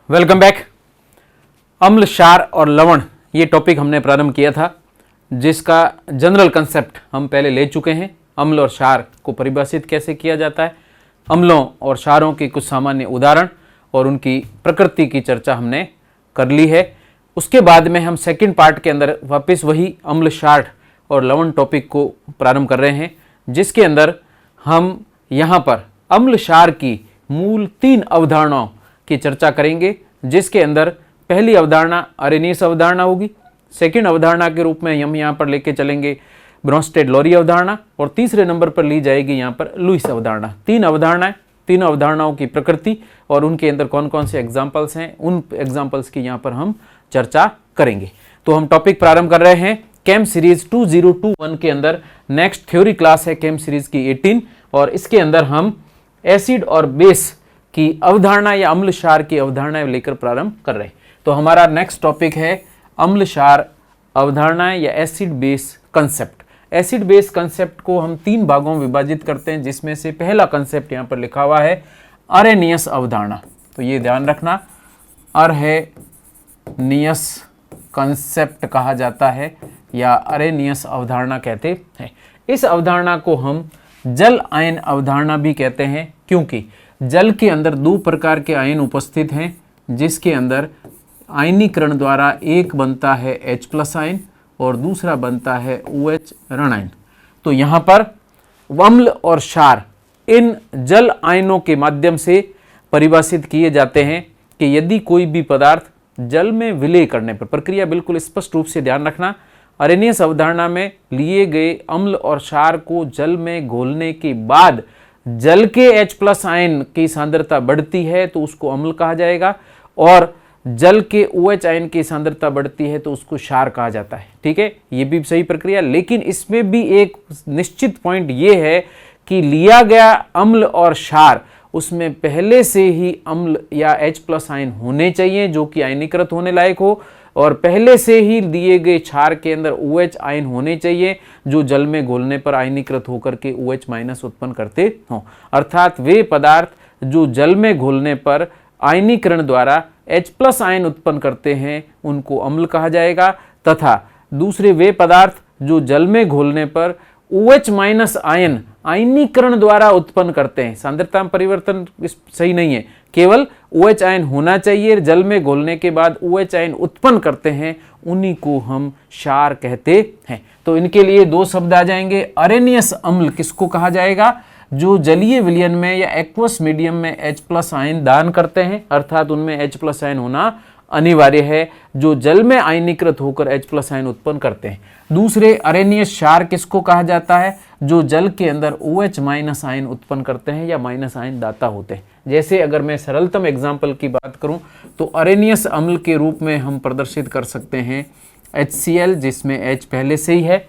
Welcome back. अम्ल, क्षार और लवण ये टॉपिक हमने प्रारंभ किया था, जिसका जनरल कंसेप्ट हम पहले ले चुके हैं। अम्ल और क्षार को परिभाषित कैसे किया जाता है, अम्लों और क्षारों के कुछ सामान्य उदाहरण और उनकी प्रकृति की चर्चा हमने कर ली है। उसके बाद में हम सेकंड पार्ट के अंदर वापस वही अम्ल, क्षार और लवण टॉपिक को प्रारंभ कर रहे हैं, जिसके अंदर हम यहाँ पर अम्ल क्षार की मूल 3 अवधारणाओं की चर्चा करेंगे, जिसके अंदर पहली अवधारणा अरेनियस अवधारणा होगी। सेकंड अवधारणा के रूप में हम यहाँ पर लेके चलेंगे ब्रोंस्टेड-लोरी अवधारणा और तीसरे नंबर पर ली जाएगी यहाँ पर लुईस अवधारणा। 3 अवधारणाएं, 3 अवधारणाओं की प्रकृति और उनके अंदर कौन कौन से एग्जाम्पल्स हैं, उन एग्जाम्पल्स की यहाँ पर हम चर्चा करेंगे। तो हम टॉपिक प्रारंभ कर रहे हैं केम सीरीज 2021 के अंदर। नेक्स्ट थ्योरी क्लास है केम सीरीज की 18 और इसके अंदर हम एसिड और बेस की अवधारणा या अम्ल क्षार की अवधारणाएं लेकर प्रारंभ कर रहे हैं। तो हमारा नेक्स्ट टॉपिक है अम्ल क्षार अवधारणाएं या acid base concept. Acid base concept को हम 3 भागों में विभाजित करते हैं, जिसमें से पहला कंसेप्ट यहां पर लिखा हुआ है अरेनियस अवधारणा। तो ये ध्यान रखना, अरेनियस कंसेप्ट कहा जाता है या अरेनियस अवधारणा कहते हैं। इस अवधारणा को हम जल आयन अवधारणा भी कहते हैं, क्योंकि जल के अंदर 2 प्रकार के आयन उपस्थित हैं, जिसके अंदर आयनीकरण द्वारा एक बनता है H+ आयन और दूसरा बनता है OH ऋण आयन। तो यहाँ पर अम्ल और क्षार इन जल आयनों के माध्यम से परिभाषित किए जाते हैं कि यदि कोई भी पदार्थ जल में विलय करने पर, प्रक्रिया बिल्कुल स्पष्ट रूप से ध्यान रखना, अरेनियस अवधारणा में लिए गए अम्ल और क्षार को जल में घोलने के बाद जल के H+ आयन की सांद्रता बढ़ती है तो उसको अम्ल कहा जाएगा, और जल के OH आयन की सांद्रता बढ़ती है तो उसको क्षार कहा जाता है। ठीक है, ये भी सही प्रक्रिया, लेकिन इसमें भी एक निश्चित पॉइंट ये है कि लिया गया अम्ल और क्षार उसमें पहले से ही अम्ल या H+ आयन होने चाहिए जो कि आयनीकृत होने लायक हो, और पहले से ही दिए गए क्षार के अंदर OH आयन होने चाहिए जो जल में घोलने पर आयनीकृत होकर के OH- उत्पन्न करते हों। अर्थात वे पदार्थ जो जल में घोलने पर आयनीकरण द्वारा H+ आयन उत्पन्न करते हैं उनको अम्ल कहा जाएगा, तथा दूसरे वे पदार्थ जो जल में घोलने पर OH- आयन आयनीकरण द्वारा उत्पन्न करते हैं, सांद्रता में परिवर्तन सही नहीं है, केवल OH आयन होना चाहिए, जल में घोलने के बाद OH आयन उत्पन्न करते हैं, उन्हीं को हम क्षार कहते हैं। तो इनके लिए 2 शब्द आ जाएंगे। अरेनियस अम्ल किसको कहा जाएगा? जो जलीय विलयन में या एक्वस मीडियम में H+ आयन दान करते हैं, अर्थात उनमें H+ आयन होना अनिवार्य है, जो जल में आयनीकृत होकर H+ आयन उत्पन्न करते हैं। दूसरे अरेनियस क्षार किसको कहा जाता है? जो जल के अंदर OH- आयन उत्पन्न करते हैं या माइनस आयन दाता होते हैं। जैसे अगर मैं सरलतम एग्जाम्पल की बात करूं तो अरेनियस अम्ल के रूप में हम प्रदर्शित कर सकते हैं HCl, जिसमें H पहले से ही है,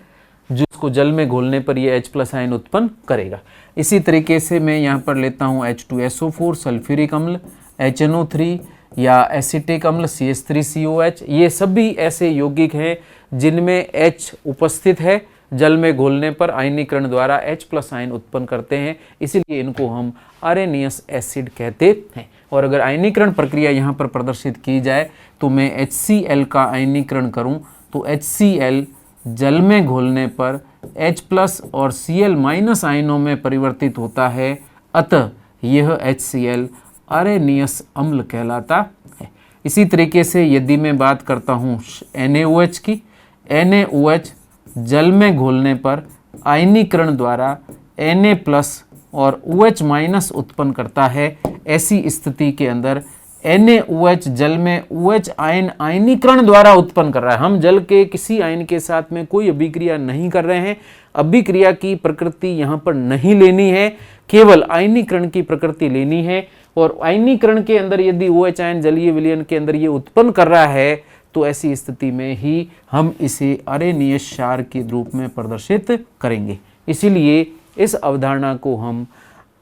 जिसको जल में घोलने पर यह H+ आयन उत्पन्न करेगा। इसी तरीके से मैं यहाँ पर लेता हूँ H2SO4 सल्फ्यूरिक अम्ल, HNO3 या एसिटिक अम्ल CH3COH। ये सभी ऐसे यौगिक हैं जिनमें H उपस्थित है, जल में घोलने पर आयनीकरण द्वारा H+ आयन उत्पन्न करते हैं, इसीलिए इनको हम अरेनियस एसिड कहते हैं। और अगर आयनीकरण प्रक्रिया यहाँ पर प्रदर्शित की जाए तो मैं HCl का आयनीकरण करूँ तो HCl जल में घोलने पर H+ और Cl- आयनों में परिवर्तित होता है, अतः यह HCl अरेनियस अम्ल कहलाता है। इसी तरीके से यदि मैं बात करता हूँ NaOH की, NaOH जल में घोलने पर आयनीकरण द्वारा Na+ और OH- उत्पन्न करता है। ऐसी स्थिति के अंदर NaOH जल में OH आयन आयनीकरण द्वारा उत्पन्न कर रहा है। हम जल के किसी आयन के साथ में कोई अभिक्रिया नहीं कर रहे हैं, अभिक्रिया की प्रकृति यहाँ पर नहीं लेनी है, केवल आयनीकरण की प्रकृति लेनी है। और आयनीकरण के अंदर यदि OH आयन जलीय विलयन के अंदर ये उत्पन्न कर रहा है तो ऐसी स्थिति में ही हम इसे अरेनियस क्षार के रूप में प्रदर्शित करेंगे। इसीलिए इस अवधारणा को हम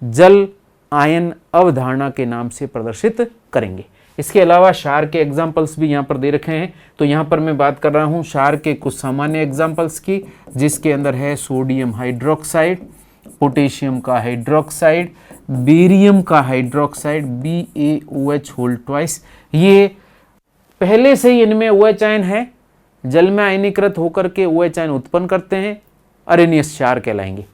जल आयन अवधारणा के नाम से प्रदर्शित करेंगे। इसके अलावा क्षार के एग्जाम्पल्स भी यहाँ पर दे रखे हैं। तो यहाँ पर मैं बात कर रहा हूँ क्षार के कुछ सामान्य एग्जाम्पल्स की, जिसके अंदर है सोडियम हाइड्रोक्साइड, पोटेशियम का हाइड्रोक्साइड, बेरियम का हाइड्रोक्साइड BaOH होल ट्वाइस। ये पहले से ही इनमें OH आयन है, जल में आयनीकृत होकर के OH आयन उत्पन्न करते हैं, अरेनियस क्षार कहलाएंगे।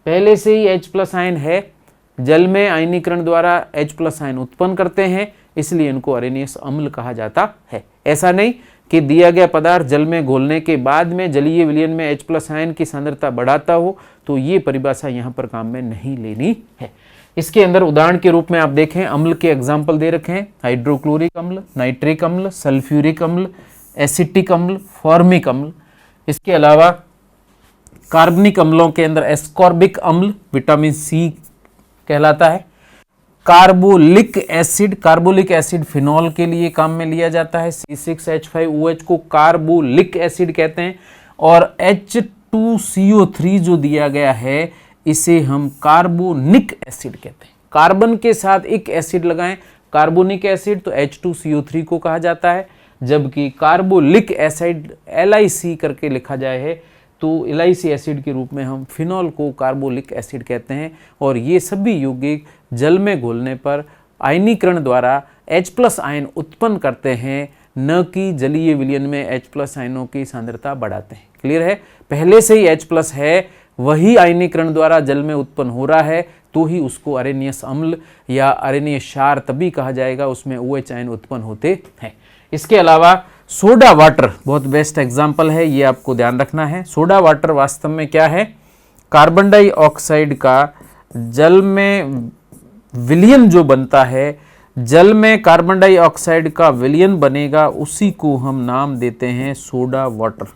पहले से ही H+ आयन है, जल में आयनीकरण द्वारा H+ आयन उत्पन्न करते हैं, इसलिए इनको अरेनियस अम्ल कहा जाता है। ऐसा नहीं कि दिया गया पदार्थ जल में घोलने के बाद में जलीय विलयन में H+ आयन की सांद्रता बढ़ाता हो, तो ये परिभाषा यहाँ पर काम में नहीं लेनी है। इसके अंदर उदाहरण के रूप में आप देखें, अम्ल के एग्जाम्पल दे रखे हैं, हाइड्रोक्लोरिक अम्ल, नाइट्रिक अम्ल, सल्फ्यूरिक अम्ल, एसिटिक अम्ल, फॉर्मिक अम्ल। इसके अलावा कार्बनिक अम्लों के अंदर एस्कॉर्बिक अम्ल विटामिन C कहलाता है। कार्बोलिक एसिड फिनॉल के लिए काम में लिया जाता है। C6H5OH को कार्बोलिक एसिड कहते हैं। और H2CO3 जो दिया गया है, इसे हम कार्बोनिक एसिड कहते हैं। कार्बन के साथ एक एसिड लगाएं, कार्बोनिक एसिड, तो H2CO3 को कहा जाता है। जबकि कार्बोलिक एसिड LiC करके लिखा जाए है, तो LiC एसिड के रूप में हम फिनॉल को कार्बोलिक एसिड कहते हैं। और ये सभी यौगिक जल में घोलने पर आयनीकरण द्वारा H+ आयन उत्पन्न करते हैं, न कि जलीय विलयन में H+ आयनों की सांद्रता बढ़ाते हैं। क्लियर है? पहले से ही H+ है, वही आयनीकरण द्वारा जल में उत्पन्न हो रहा है, तो ही उसको अरेनियस अम्ल या अरेनियस क्षार तभी कहा जाएगा, उसमें OH आयन उत्पन्न होते हैं। इसके अलावा सोडा वाटर बहुत बेस्ट एग्जाम्पल है, ये आपको ध्यान रखना है। सोडा वाटर वास्तव में क्या है? कार्बन डाइऑक्साइड का जल में विलयन जो बनता है, जल में कार्बन डाइऑक्साइड का विलयन बनेगा, उसी को हम नाम देते हैं सोडा वाटर।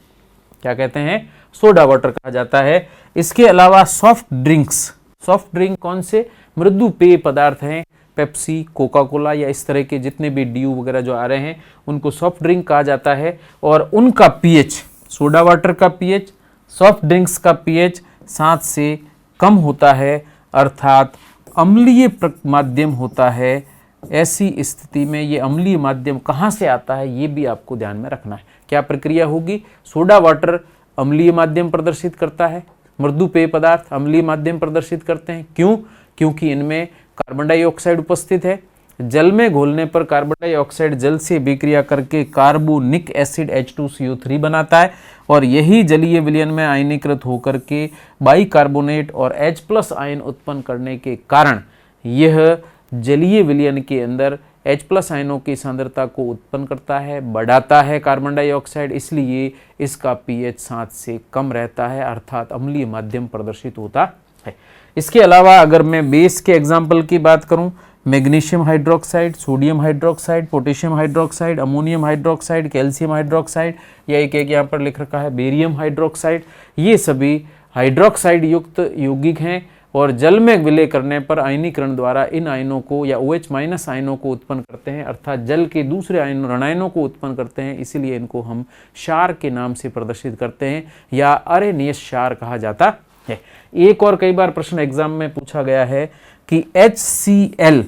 क्या कहते हैं? सोडा वाटर कहा जाता है। इसके अलावा सॉफ्ट ड्रिंक कौन से? मृदु पेय पदार्थ हैं, पेप्सी, कोका कोला या इस तरह के जितने भी ड्यू वगैरह जो आ रहे हैं, उनको सॉफ्ट ड्रिंक कहा जाता है। और उनका पीएच, सोडा वाटर का पीएच, सॉफ्ट ड्रिंक्स का पीएच 7 से कम होता है, अर्थात अम्लीय माध्यम होता है। ऐसी स्थिति में ये अम्लीय माध्यम कहाँ से आता है, ये भी आपको ध्यान में रखना है। क्या प्रक्रिया होगी? सोडा वाटर अम्लीय माध्यम प्रदर्शित करता है, मृदु पेय पदार्थ अम्लीय माध्यम प्रदर्शित करते हैं। क्यों? क्योंकि इनमें कार्बन डाइऑक्साइड उपस्थित है। जल में घोलने पर कार्बन डाइऑक्साइड जल से विक्रिया करके कार्बोनिक एसिड H2CO3 बनाता है, और यही जलीय विलयन में आयनीकृत होकर के बाइकार्बोनेट और H+ आयन उत्पन्न करने के कारण यह जलीय विलयन के अंदर H+ आयनों की सांद्रता को उत्पन्न करता है, बढ़ाता है कार्बन डाइऑक्साइड, इसलिए इसका pH 7 से कम रहता है, अर्थात अम्लीय माध्यम प्रदर्शित होता है। इसके अलावा अगर मैं बेस के एग्जाम्पल की बात करूं, magnesium hydroxide, sodium hydroxide, potassium hydroxide, ammonium hydroxide, calcium hydroxide, या एक यहाँ पर लिख रखा है बेरियम हाइड्रोक्साइड, ये सभी हाइड्रोक्साइड युक्त यौगिक हैं, और जल में विलय करने पर आयनीकरण द्वारा इन आयनों को या OH- आयनों को उत्पन्न करते हैं, अर्थात जल के दूसरे ऋणायनों को उत्पन्न करते हैं, इसीलिए इनको हम क्षार के नाम से प्रदर्शित करते हैं या अरेनियस क्षार कहा जाता है। एक और कई बार प्रश्न एग्जाम में पूछा गया है कि HCl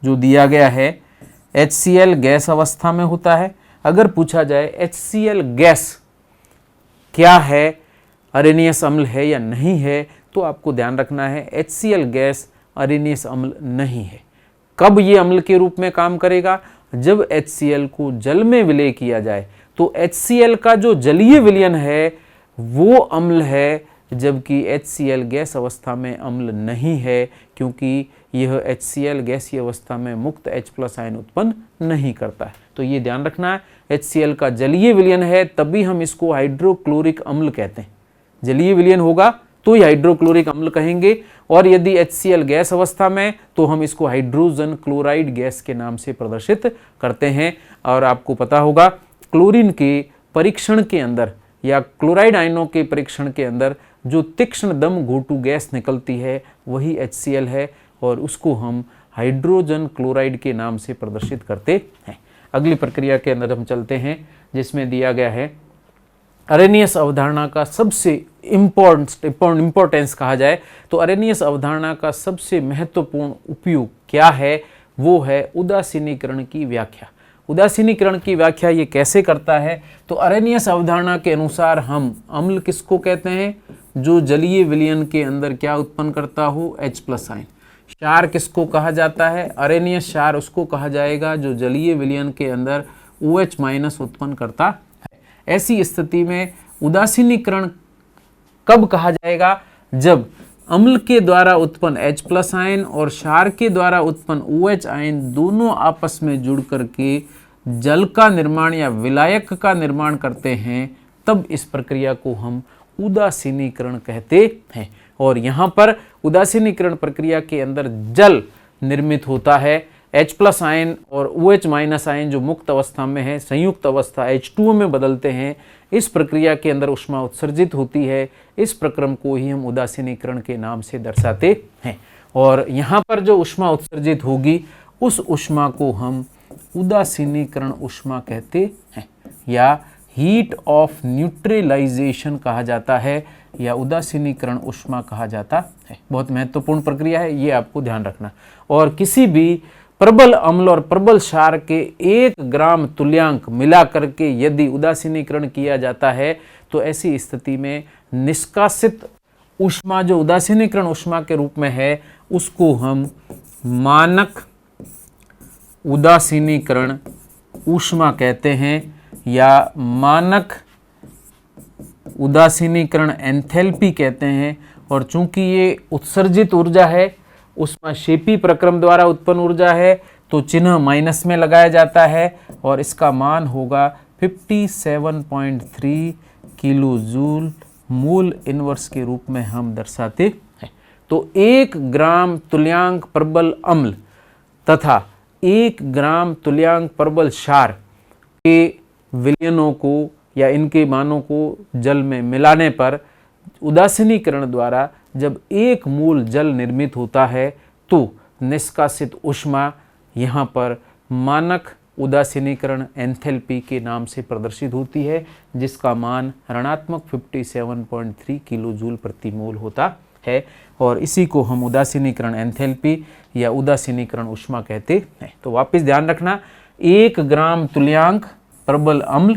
जो दिया गया है, HCl गैस अवस्था में होता है। अगर पूछा जाए HCl गैस क्या है, अरेनियस अम्ल है या नहीं है, तो आपको ध्यान रखना है HCl गैस अरेनियस अम्ल नहीं है। कब ये अम्ल के रूप में काम करेगा? जब HCl को जल में विलय किया जाए, तो HCl का जो जलीय विलयन है वो अम्ल है, जबकि HCl गैस अवस्था में अम्ल नहीं है, क्योंकि यह HCl गैसीय अवस्था में मुक्त H+ आयन उत्पन्न नहीं करता है। तो ये ध्यान रखना है, HCl का जलीय विलयन है, तभी हम इसको हाइड्रोक्लोरिक अम्ल कहते हैं। जलीय विलयन होगा तो ही हाइड्रोक्लोरिक अम्ल कहेंगे, और यदि HCl गैस अवस्था में, तो हम इसको हाइड्रोजन क्लोराइड गैस के नाम से प्रदर्शित करते हैं। और आपको पता होगा, क्लोरीन के परीक्षण के अंदर या क्लोराइड आयनों के परीक्षण के अंदर जो तीक्ष्ण दम घोटू गैस निकलती है वही HCl है, और उसको हम हाइड्रोजन क्लोराइड के नाम से प्रदर्शित करते हैं। अगली प्रक्रिया के अंदर हम चलते हैं, जिसमें दिया गया है अरेनियस अवधारणा का सबसे इम्पोर्टेंस कहा जाए तो अरेनियस अवधारणा का सबसे महत्वपूर्ण उपयोग क्या है, वो है उदासीनीकरण की व्याख्या। उदासीनीकरण की व्याख्या ये कैसे करता है? तो अरेनियस अवधारणा के अनुसार हम अम्ल किसको कहते हैं? जो जलीय विलयन के अंदर क्या उत्पन्न करता हो? H+ ion. क्षार किसको कहा जाता है? अरेनियस क्षार उसको कहा जाएगा जो जलीय विलयन के अंदर OH- उत्पन्न करता है। ऐसी स्थिति में उदासीनीकरण कब कहा जाएगा? जब अम्ल के द्वारा उत्पन्न H+ आयन और क्षार के द्वारा उत्पन्न OH आयन दोनों आपस में जुड़ करके जल का निर्माण या विलायक का निर्माण करते हैं, तब इस प्रक्रिया को हम उदासीनीकरण कहते हैं। और यहाँ पर उदासीनीकरण प्रक्रिया के अंदर जल निर्मित होता है। H+ आयन और OH- आयन जो मुक्त अवस्था में है संयुक्त अवस्था H2O में बदलते हैं। इस प्रक्रिया के अंदर ऊष्मा उत्सर्जित होती है। इस प्रक्रम को ही हम उदासीनीकरण के नाम से दर्शाते हैं। और यहाँ पर जो ऊष्मा उत्सर्जित होगी उस ऊष्मा को हम उदासीनीकरण ऊष्मा कहते हैं या हीट ऑफ न्यूट्रलाइजेशन कहा जाता है या उदासीनीकरण ऊष्मा कहा जाता है। बहुत महत्वपूर्ण प्रक्रिया है, ये आपको ध्यान रखना। और किसी भी प्रबल अम्ल और प्रबल क्षार के 1 ग्राम तुल्यांक मिला करके यदि उदासीनीकरण किया जाता है तो ऐसी स्थिति में निष्कासित ऊष्मा जो उदासीनीकरण ऊष्मा के रूप में है उसको हम मानक उदासीनीकरण ऊष्मा कहते हैं या मानक उदासीनीकरण एंथैल्पी कहते हैं। और चूंकि ये उत्सर्जित ऊर्जा है, ऊष्माक्षेपी प्रक्रम द्वारा उत्पन्न ऊर्जा है, तो चिन्ह माइनस में लगाया जाता है और इसका मान होगा 57.3 किलो जूल मूल इनवर्स के रूप में हम दर्शाते हैं। तो 1 ग्राम तुल्यांक प्रबल अम्ल तथा 1 ग्राम तुल्यांक प्रबल क्षार के विलयनों को या इनके मानों को जल में मिलाने पर उदासीनीकरण द्वारा जब 1 मूल जल निर्मित होता है तो निष्कासित ऊष्मा यहाँ पर मानक उदासीनीकरण एंथैल्पी के नाम से प्रदर्शित होती है, जिसका मान ऋणात्मक 57.3 किलो जूल प्रति मोल होता है। और इसी को हम उदासीनीकरण एंथैल्पी या उदासीनीकरण ऊष्मा कहते हैं। तो वापस ध्यान रखना, 1 ग्राम तुल्यांक प्रबल अम्ल,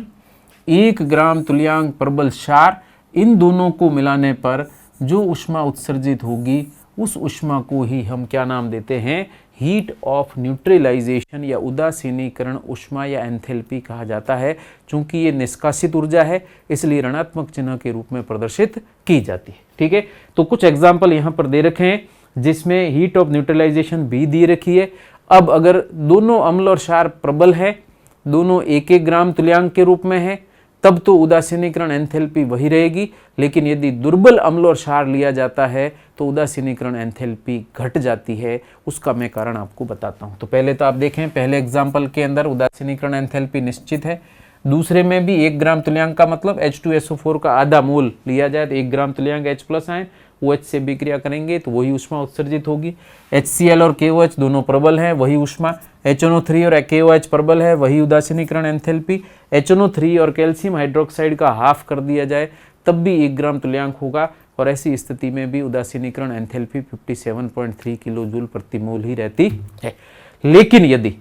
1 ग्राम तुल्यांक प्रबल क्षार, इन दोनों को मिलाने पर जो ऊष्मा उत्सर्जित होगी उस ऊष्मा को ही हम क्या नाम देते हैं? हीट ऑफ न्यूट्रलाइजेशन या उदासीनीकरण ऊष्मा या एंथैल्पी कहा जाता है। चूंकि ये निष्कासित ऊर्जा है इसलिए ऋणात्मक चिन्ह के रूप में प्रदर्शित की जाती है। ठीक है, तो कुछ एग्जाम्पल यहाँ पर दे रखे हैं जिसमें हीट ऑफ न्यूट्रलाइजेशन भी दी रखी है। अब अगर दोनों अम्ल और क्षार प्रबल है, दोनों 1-1 ग्राम तुल्यांक के रूप में है, तब तो उदासीनीकरण एंथैल्पी वही रहेगी। लेकिन यदि दुर्बल अम्ल और क्षार लिया जाता है तो उदासीनीकरण एंथैल्पी घट जाती है। उसका मैं कारण आपको बताता हूं। तो पहले तो आप देखें, पहले एग्जाम्पल के अंदर उदासीनीकरण एंथैल्पी निश्चित है। दूसरे में भी 1 ग्राम तुल्यांक का मतलब H2SO4 का आधा मोल लिया जाए तो 1 ग्राम तुल्यांक H+ आयन OH से विक्रिया करेंगे तो वही ऊष्मा उत्सर्जित होगी। HCl और KOH दोनों प्रबल हैं, वही ऊष्मा। HNO3 और KOH प्रबल है, वही उदासीनीकरण एंथैल्पी। HNO3 और कैल्शियम हाइड्रोक्साइड का हाफ कर दिया जाए तब भी 1 ग्राम तुल्यांक होगा। और ऐसी स्थिति में भी उदासीनीकरण एंथैल्पी 57.3 किलो जूल प्रति मोल ही रहती है। लेकिन यदि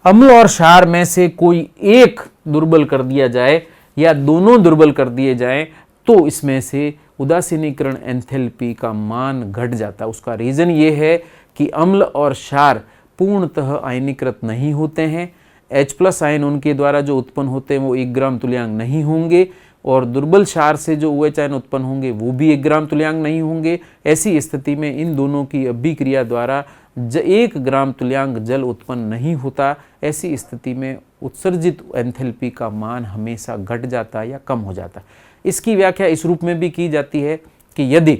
अम्ल और क्षार में से कोई एक दुर्बल कर दिया जाए या दोनों दुर्बल कर दिए जाएं तो इसमें से उदासीनीकरण एंथैल्पी का मान घट जाता है। उसका रीजन ये है कि अम्ल और क्षार पूर्णतः आयनीकृत नहीं होते हैं। H+ आयन उनके द्वारा जो उत्पन्न होते हैं वो 1 ग्राम तुल्यांक नहीं होंगे और दुर्बल क्षार से जो OH आयन उत्पन्न होंगे वो भी 1 ग्राम तुल्यांक नहीं होंगे। ऐसी स्थिति में इन दोनों की अभिक्रिया द्वारा 1 ग्राम तुल्यांक जल उत्पन्न नहीं होता। ऐसी स्थिति में उत्सर्जित एंथैल्पी का मान हमेशा घट जाता या कम हो जाता। इसकी व्याख्या इस रूप में भी की जाती है कि यदि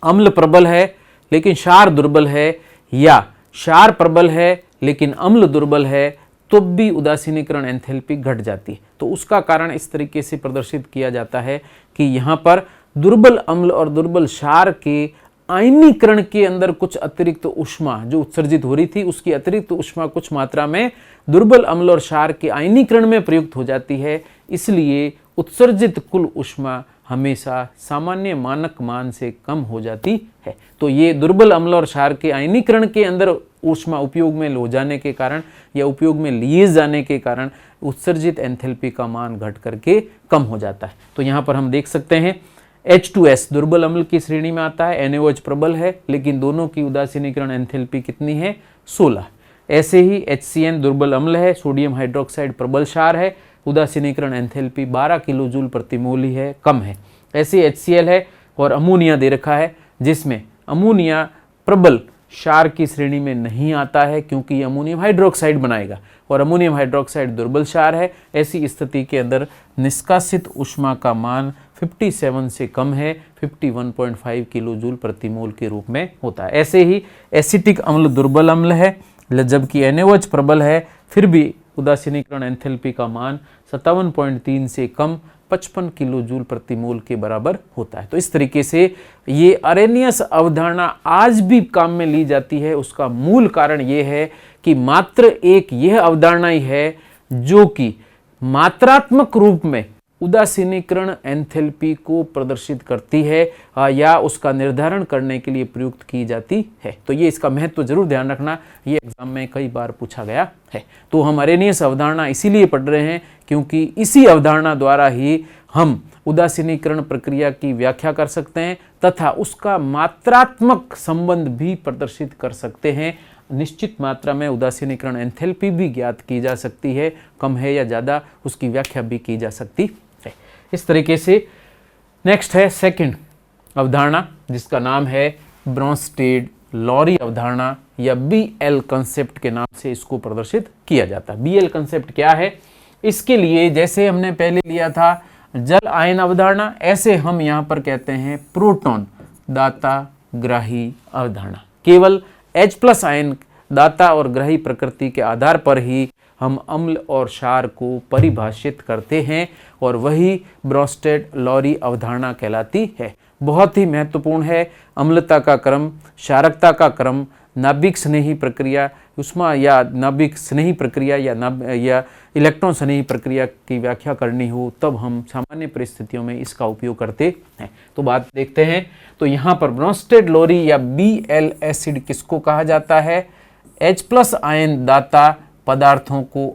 अम्ल प्रबल है लेकिन क्षार दुर्बल है या क्षार प्रबल है लेकिन अम्ल दुर्बल है तो भी उदासीनीकरण एंथैल्पी घट जाती है। तो उसका कारण इस तरीके से प्रदर्शित किया जाता है कि यहाँ पर दुर्बल अम्ल और दुर्बल क्षार के आयनीकरण के अंदर कुछ अतिरिक्त ऊष्मा जो उत्सर्जित हो रही थी उसकी अतिरिक्त ऊष्मा कुछ मात्रा में दुर्बल अम्ल और क्षार के आयनीकरण में प्रयुक्त हो जाती है। इसलिए उत्सर्जित कुल ऊष्मा हमेशा सामान्य मानक मान से कम हो जाती है। तो ये दुर्बल अम्ल और क्षार के आयनीकरण के अंदर ऊष्मा उपयोग में हो जाने के कारण या उपयोग में लिए जाने के कारण उत्सर्जित एंथैल्पी का मान घट करके कम हो जाता है। तो यहाँ पर हम देख सकते हैं H2S दुर्बल अम्ल की श्रेणी में आता है, NaOH प्रबल है, लेकिन दोनों की उदासीनीकरण एंथैल्पी कितनी है? 16। ऐसे ही HCN दुर्बल अम्ल है, सोडियम हाइड्रोक्साइड प्रबल क्षार है, उदासीनीकरण एंथैल्पी 12 किलो जूल प्रति मोल ही है, कम है। ऐसे HCl है और अमोनिया दे रखा है, जिसमें अमोनिया प्रबल क्षार की श्रेणी में नहीं आता है क्योंकि ये अमोनियम हाइड्रोक्साइड बनाएगा और अमोनियम हाइड्रोक्साइड दुर्बल क्षार है। ऐसी स्थिति के अंदर निष्कासित ऊष्मा का मान 57 से कम है, 51.5 किलो जूल प्रति मोल के रूप में होता है। ऐसे ही एसिटिक अम्ल दुर्बल अम्ल है, जबकि NaOH प्रबल है, फिर भी उदासीनीकरण एंथैल्पी का मान 57.3 से कम 55 किलो जूल प्रति मोल के बराबर होता है। तो इस तरीके से ये अरेनियस अवधारणा आज भी काम में ली जाती है। उसका मूल कारण ये है कि मात्र एक यह अवधारणा ही है जो कि मात्रात्मक रूप में उदासीनीकरण एंथैल्पी को प्रदर्शित करती है या उसका निर्धारण करने के लिए प्रयुक्त की जाती है। तो ये इसका महत्व जरूर ध्यान रखना, ये एग्जाम में कई बार पूछा गया है। तो हम अरेनियस अवधारणा इसीलिए पढ़ रहे हैं क्योंकि इसी अवधारणा द्वारा ही हम उदासीनीकरण प्रक्रिया की व्याख्या कर सकते हैं तथा उसका मात्रात्मक संबंध भी प्रदर्शित कर सकते हैं। निश्चित मात्रा में उदासीनीकरण एंथैल्पी भी ज्ञात की जा सकती है, कम है या ज़्यादा उसकी व्याख्या भी की जा सकती है। इस तरीके से नेक्स्ट है सेकंड अवधारणा, जिसका नाम है ब्रोंस्टेड-लॉरी अवधारणा या BL कंसेप्ट के नाम से इसको प्रदर्शित किया जाता है। BL कंसेप्ट क्या है? इसके लिए जैसे हमने पहले लिया था जल आयन अवधारणा, ऐसे हम यहाँ पर कहते हैं प्रोटॉन दाता ग्राही अवधारणा। केवल H+ आयन दाता और ग्राही प्रकृति के आधार पर ही हम अम्ल और क्षार को परिभाषित करते हैं और वही ब्रोंस्टेड-लॉरी अवधारणा कहलाती है। बहुत ही महत्वपूर्ण है। अम्लता का क्रम, क्षारकता का क्रम, नाभिक स्नेही प्रक्रिया, उष्मा या नाभिक स्नेही प्रक्रिया या इलेक्ट्रॉन स्नेही प्रक्रिया की व्याख्या करनी हो तब हम सामान्य परिस्थितियों में इसका उपयोग करते हैं। तो बात देखते हैं। तो यहाँ पर ब्रोंस्टेड-लॉरी या BL एसिड किसको कहा जाता है? H+ आयन दाता पदार्थों को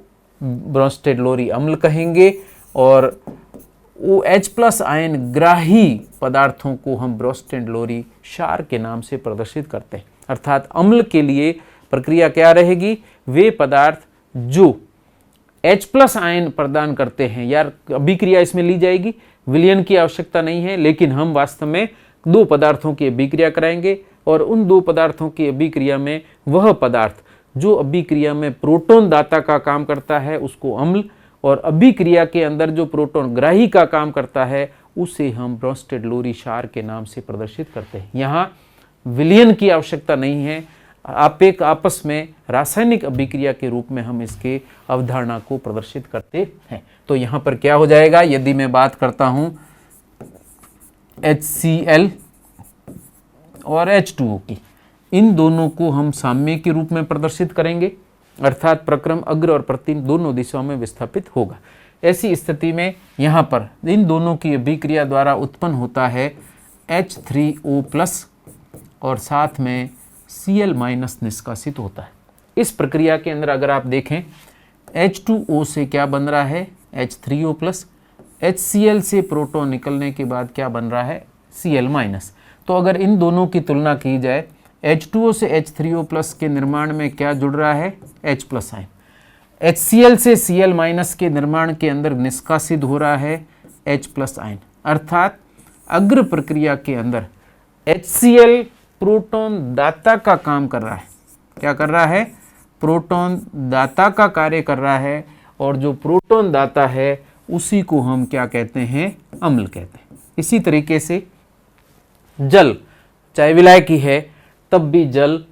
ब्रोंस्टेड-लॉरी अम्ल कहेंगे और वो H+ आयन ग्राही पदार्थों को हम ब्रोंस्टेड-लॉरी क्षार के नाम से प्रदर्शित करते हैं। अर्थात अम्ल के लिए प्रक्रिया क्या रहेगी? वे पदार्थ जो H+ आयन प्रदान करते हैं, यार अभिक्रिया इसमें ली जाएगी, विलयन की आवश्यकता नहीं है, लेकिन हम वास्तव में दो पदार्थों की अभिक्रिया कराएंगे और उन दो पदार्थों की अभिक्रिया में वह पदार्थ जो अभिक्रिया में प्रोटॉन दाता का काम करता है उसको अम्ल, और अभिक्रिया के अंदर जो प्रोटॉन ग्राही का काम करता है उसे हम ब्रोंस्टेड-लॉरी क्षार के नाम से प्रदर्शित करते हैं। यहाँ विलयन की आवश्यकता नहीं है, आप एक आपस में रासायनिक अभिक्रिया के रूप में हम इसके अवधारणा को प्रदर्शित करते हैं। तो यहाँ पर क्या हो जाएगा? यदि मैं बात करता हूँ HCl और H2O की, इन दोनों को हम साम्य के रूप में प्रदर्शित करेंगे, अर्थात प्रक्रम अग्र और प्रतिम दोनों दिशाओं में विस्थापित होगा। ऐसी स्थिति में यहाँ पर इन दोनों की अभिक्रिया द्वारा उत्पन्न होता है H3O+ और साथ में Cl- निष्कासित होता है। इस प्रक्रिया के अंदर अगर आप देखें H2O से क्या बन रहा है? H3O+, HCl से प्रोटॉन निकलने के बाद क्या बन रहा है? Cl-। तो अगर इन दोनों की तुलना की जाए, H2O से H3O+ के निर्माण में क्या जुड़ रहा है? H+ ion. HCl से Cl- के निर्माण के अंदर निष्कासित हो रहा है H+ आयन। अर्थात अग्र प्रक्रिया के अंदर HCl प्रोटॉन दाता का काम कर रहा है। क्या कर रहा है? प्रोटॉन दाता का कार्य कर रहा है, और जो प्रोटॉन दाता है उसी को हम क्या कहते हैं? अम्ल कहते हैं। इसी तरीके से जल चाहे विलायकी है तब भी जल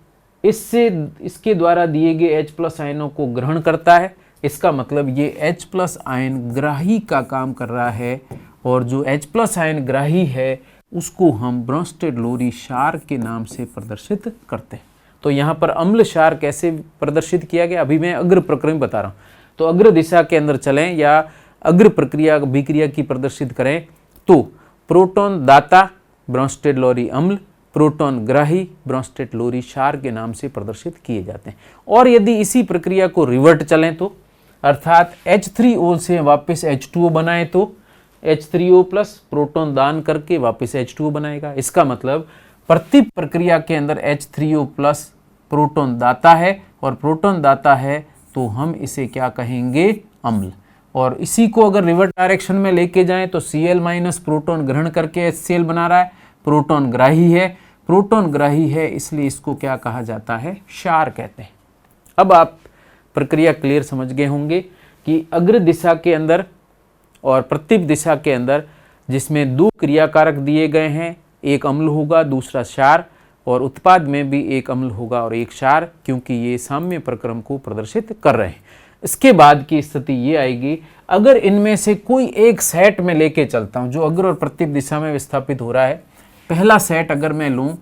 इसके द्वारा दिए गए H+ आयनों को ग्रहण करता है। इसका मतलब ये H+ आयन ग्राही का काम कर रहा है, और जो H+ आयन ग्राही है उसको हम ब्रोंस्टेड-लॉरी क्षार के नाम से प्रदर्शित करते हैं। तो यहाँ पर अम्ल क्षार कैसे प्रदर्शित किया गया? अभी मैं अग्र प्रक्रम बता रहा हूँ। तो अग्र दिशा के अंदर चलें या अग्र प्रक्रिया अभिक्रिया की प्रदर्शित करें तो प्रोटॉन दाता ब्रोंस्टेड-लॉरी अम्ल, प्रोटॉन ग्राही ब्रोंस्टेड-लॉरी क्षार के नाम से प्रदर्शित किए जाते हैं। और यदि इसी प्रक्रिया को रिवर्ट चलें तो, अर्थात H3O से वापस H2O बनाएं तो H3O प्लस प्रोटॉन दान करके वापस H2O बनाएगा। इसका मतलब प्रति प्रक्रिया के अंदर H3O प्लस प्रोटॉन दाता है, और प्रोटॉन दाता है तो हम इसे क्या कहेंगे, अम्ल। और इसी को अगर रिवर्स डायरेक्शन में लेके जाएं तो Cl माइनस प्रोटॉन ग्रहण करके HCl बना रहा है, प्रोटॉन ग्राही है, प्रोटॉन ग्राही है इसलिए इसको क्या कहा जाता है, क्षार कहते हैं। अब आप प्रक्रिया क्लियर समझ गए होंगे कि अग्र दिशा के अंदर और प्रत्येक दिशा के अंदर जिसमें दो क्रियाकारक दिए गए हैं, एक अम्ल होगा दूसरा क्षार, और उत्पाद में भी एक अम्ल होगा और एक क्षार, क्योंकि ये साम्य प्रक्रम को प्रदर्शित कर रहे हैं। इसके बाद की स्थिति ये आएगी, अगर इनमें से कोई एक सेट में लेके चलता हूँ जो अग्र और प्रत्येक दिशा में विस्थापित हो रहा है। पहला सेट अगर मैं लूँ,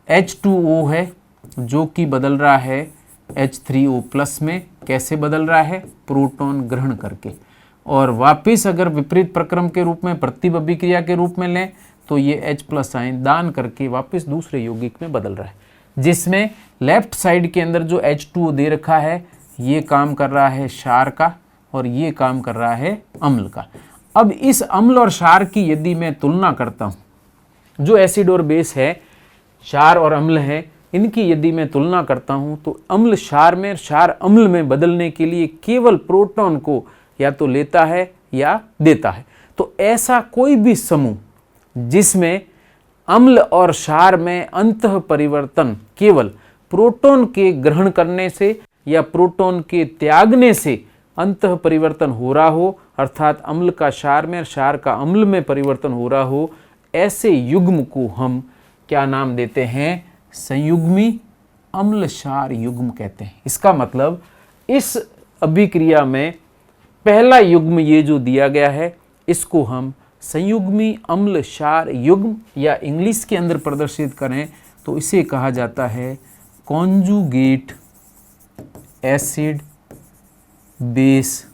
H2O है जो कि बदल रहा है H3O प्लस में, कैसे बदल रहा है, प्रोटॉन ग्रहण करके, और वापिस अगर विपरीत प्रक्रम के रूप में प्रतिब अभिक्रिया के रूप में लें तो ये H प्लस आयन दान करके वापस दूसरे यौगिक में बदल रहा है, जिसमें लेफ्ट साइड के अंदर जो H2O दे रखा है ये काम कर रहा है क्षार का और ये काम कर रहा है अम्ल का। अब इस अम्ल और क्षार की यदि मैं तुलना करता हूँ, जो एसिड और बेस है, क्षार और अम्ल है, इनकी यदि मैं तुलना करता हूँ तो अम्ल क्षार में, क्षार अम्ल में बदलने के लिए केवल प्रोटॉन को या तो लेता है या देता है। तो ऐसा कोई भी समूह जिसमें अम्ल और क्षार में अंतः परिवर्तन केवल प्रोटॉन के ग्रहण करने से या प्रोटॉन के त्यागने से अंतः परिवर्तन हो रहा हो, अर्थात अम्ल का क्षार में और क्षार का अम्ल में परिवर्तन हो रहा हो, ऐसे युग्म को हम क्या नाम देते हैं, संयुग्मी अम्ल क्षार युग्म कहते हैं। इसका मतलब इस अभिक्रिया में पहला युग्म ये जो दिया गया है इसको हम संयुग्मी अम्ल क्षार युग्म, या इंग्लिश के अंदर प्रदर्शित करें तो इसे कहा जाता है कॉन्जुगेट एसिड बेस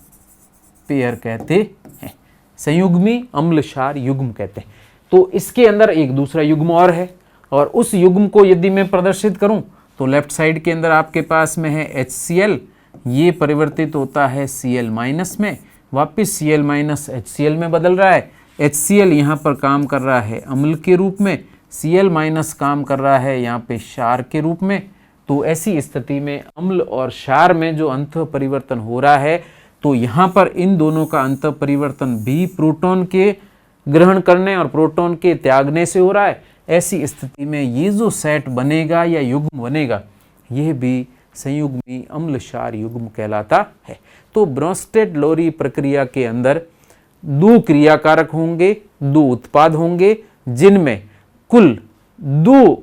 पेयर कहते हैं, संयुग्मी अम्ल क्षार युग्म कहते हैं। तो इसके अंदर एक दूसरा युग्म और है, और उस युग्म को यदि मैं प्रदर्शित करूं तो लेफ्ट साइड के अंदर आपके पास में है HCl, ये परिवर्तित होता है Cl माइनस में, वापस Cl माइनस HCl में बदल रहा है। HCl यहाँ पर काम कर रहा है अम्ल के रूप में, Cl माइनस काम कर रहा है यहाँ पे क्षार के रूप में। तो ऐसी स्थिति में अम्ल और क्षार में जो अंतः परिवर्तन हो रहा है, तो यहाँ पर इन दोनों का अंतः परिवर्तन भी प्रोटॉन के ग्रहण करने और प्रोटॉन के त्यागने से हो रहा है। ऐसी स्थिति में ये जो सेट बनेगा या युग्म बनेगा, यह भी संयुग्मी अम्ल क्षार युग्म कहलाता है। तो ब्रोंस्टेड-लोरी प्रक्रिया के अंदर दो क्रियाकारक होंगे, दो उत्पाद होंगे, जिनमें कुल दो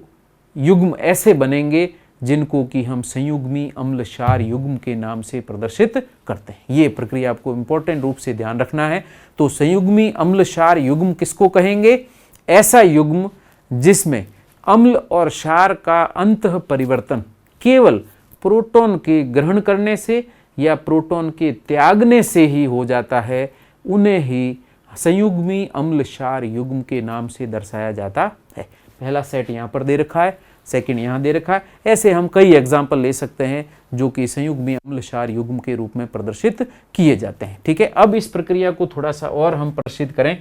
युग्म ऐसे बनेंगे जिनको कि हम संयुग्मी अम्ल क्षार युग्म के नाम से प्रदर्शित करते हैं। ये प्रक्रिया आपको इंपॉर्टेंट रूप से ध्यान रखना है। तो संयुग्मी अम्ल क्षार युग्म किसको कहेंगे, ऐसा युग्म जिसमें अम्ल और क्षार का अंतः परिवर्तन केवल प्रोटॉन के ग्रहण करने से या प्रोटॉन के त्यागने से ही हो जाता है, उन्हें ही संयुग्मी अम्ल क्षार युग्म के नाम से दर्शाया जाता है। पहला सेट यहाँ पर दे रखा है, सेकंड यहाँ दे रखा है। ऐसे हम कई एग्जाम्पल ले सकते हैं जो कि संयुग्मी अम्ल क्षार युग्म के रूप में प्रदर्शित किए जाते हैं। ठीक है, अब इस प्रक्रिया को थोड़ा सा और हम प्रदर्शित करें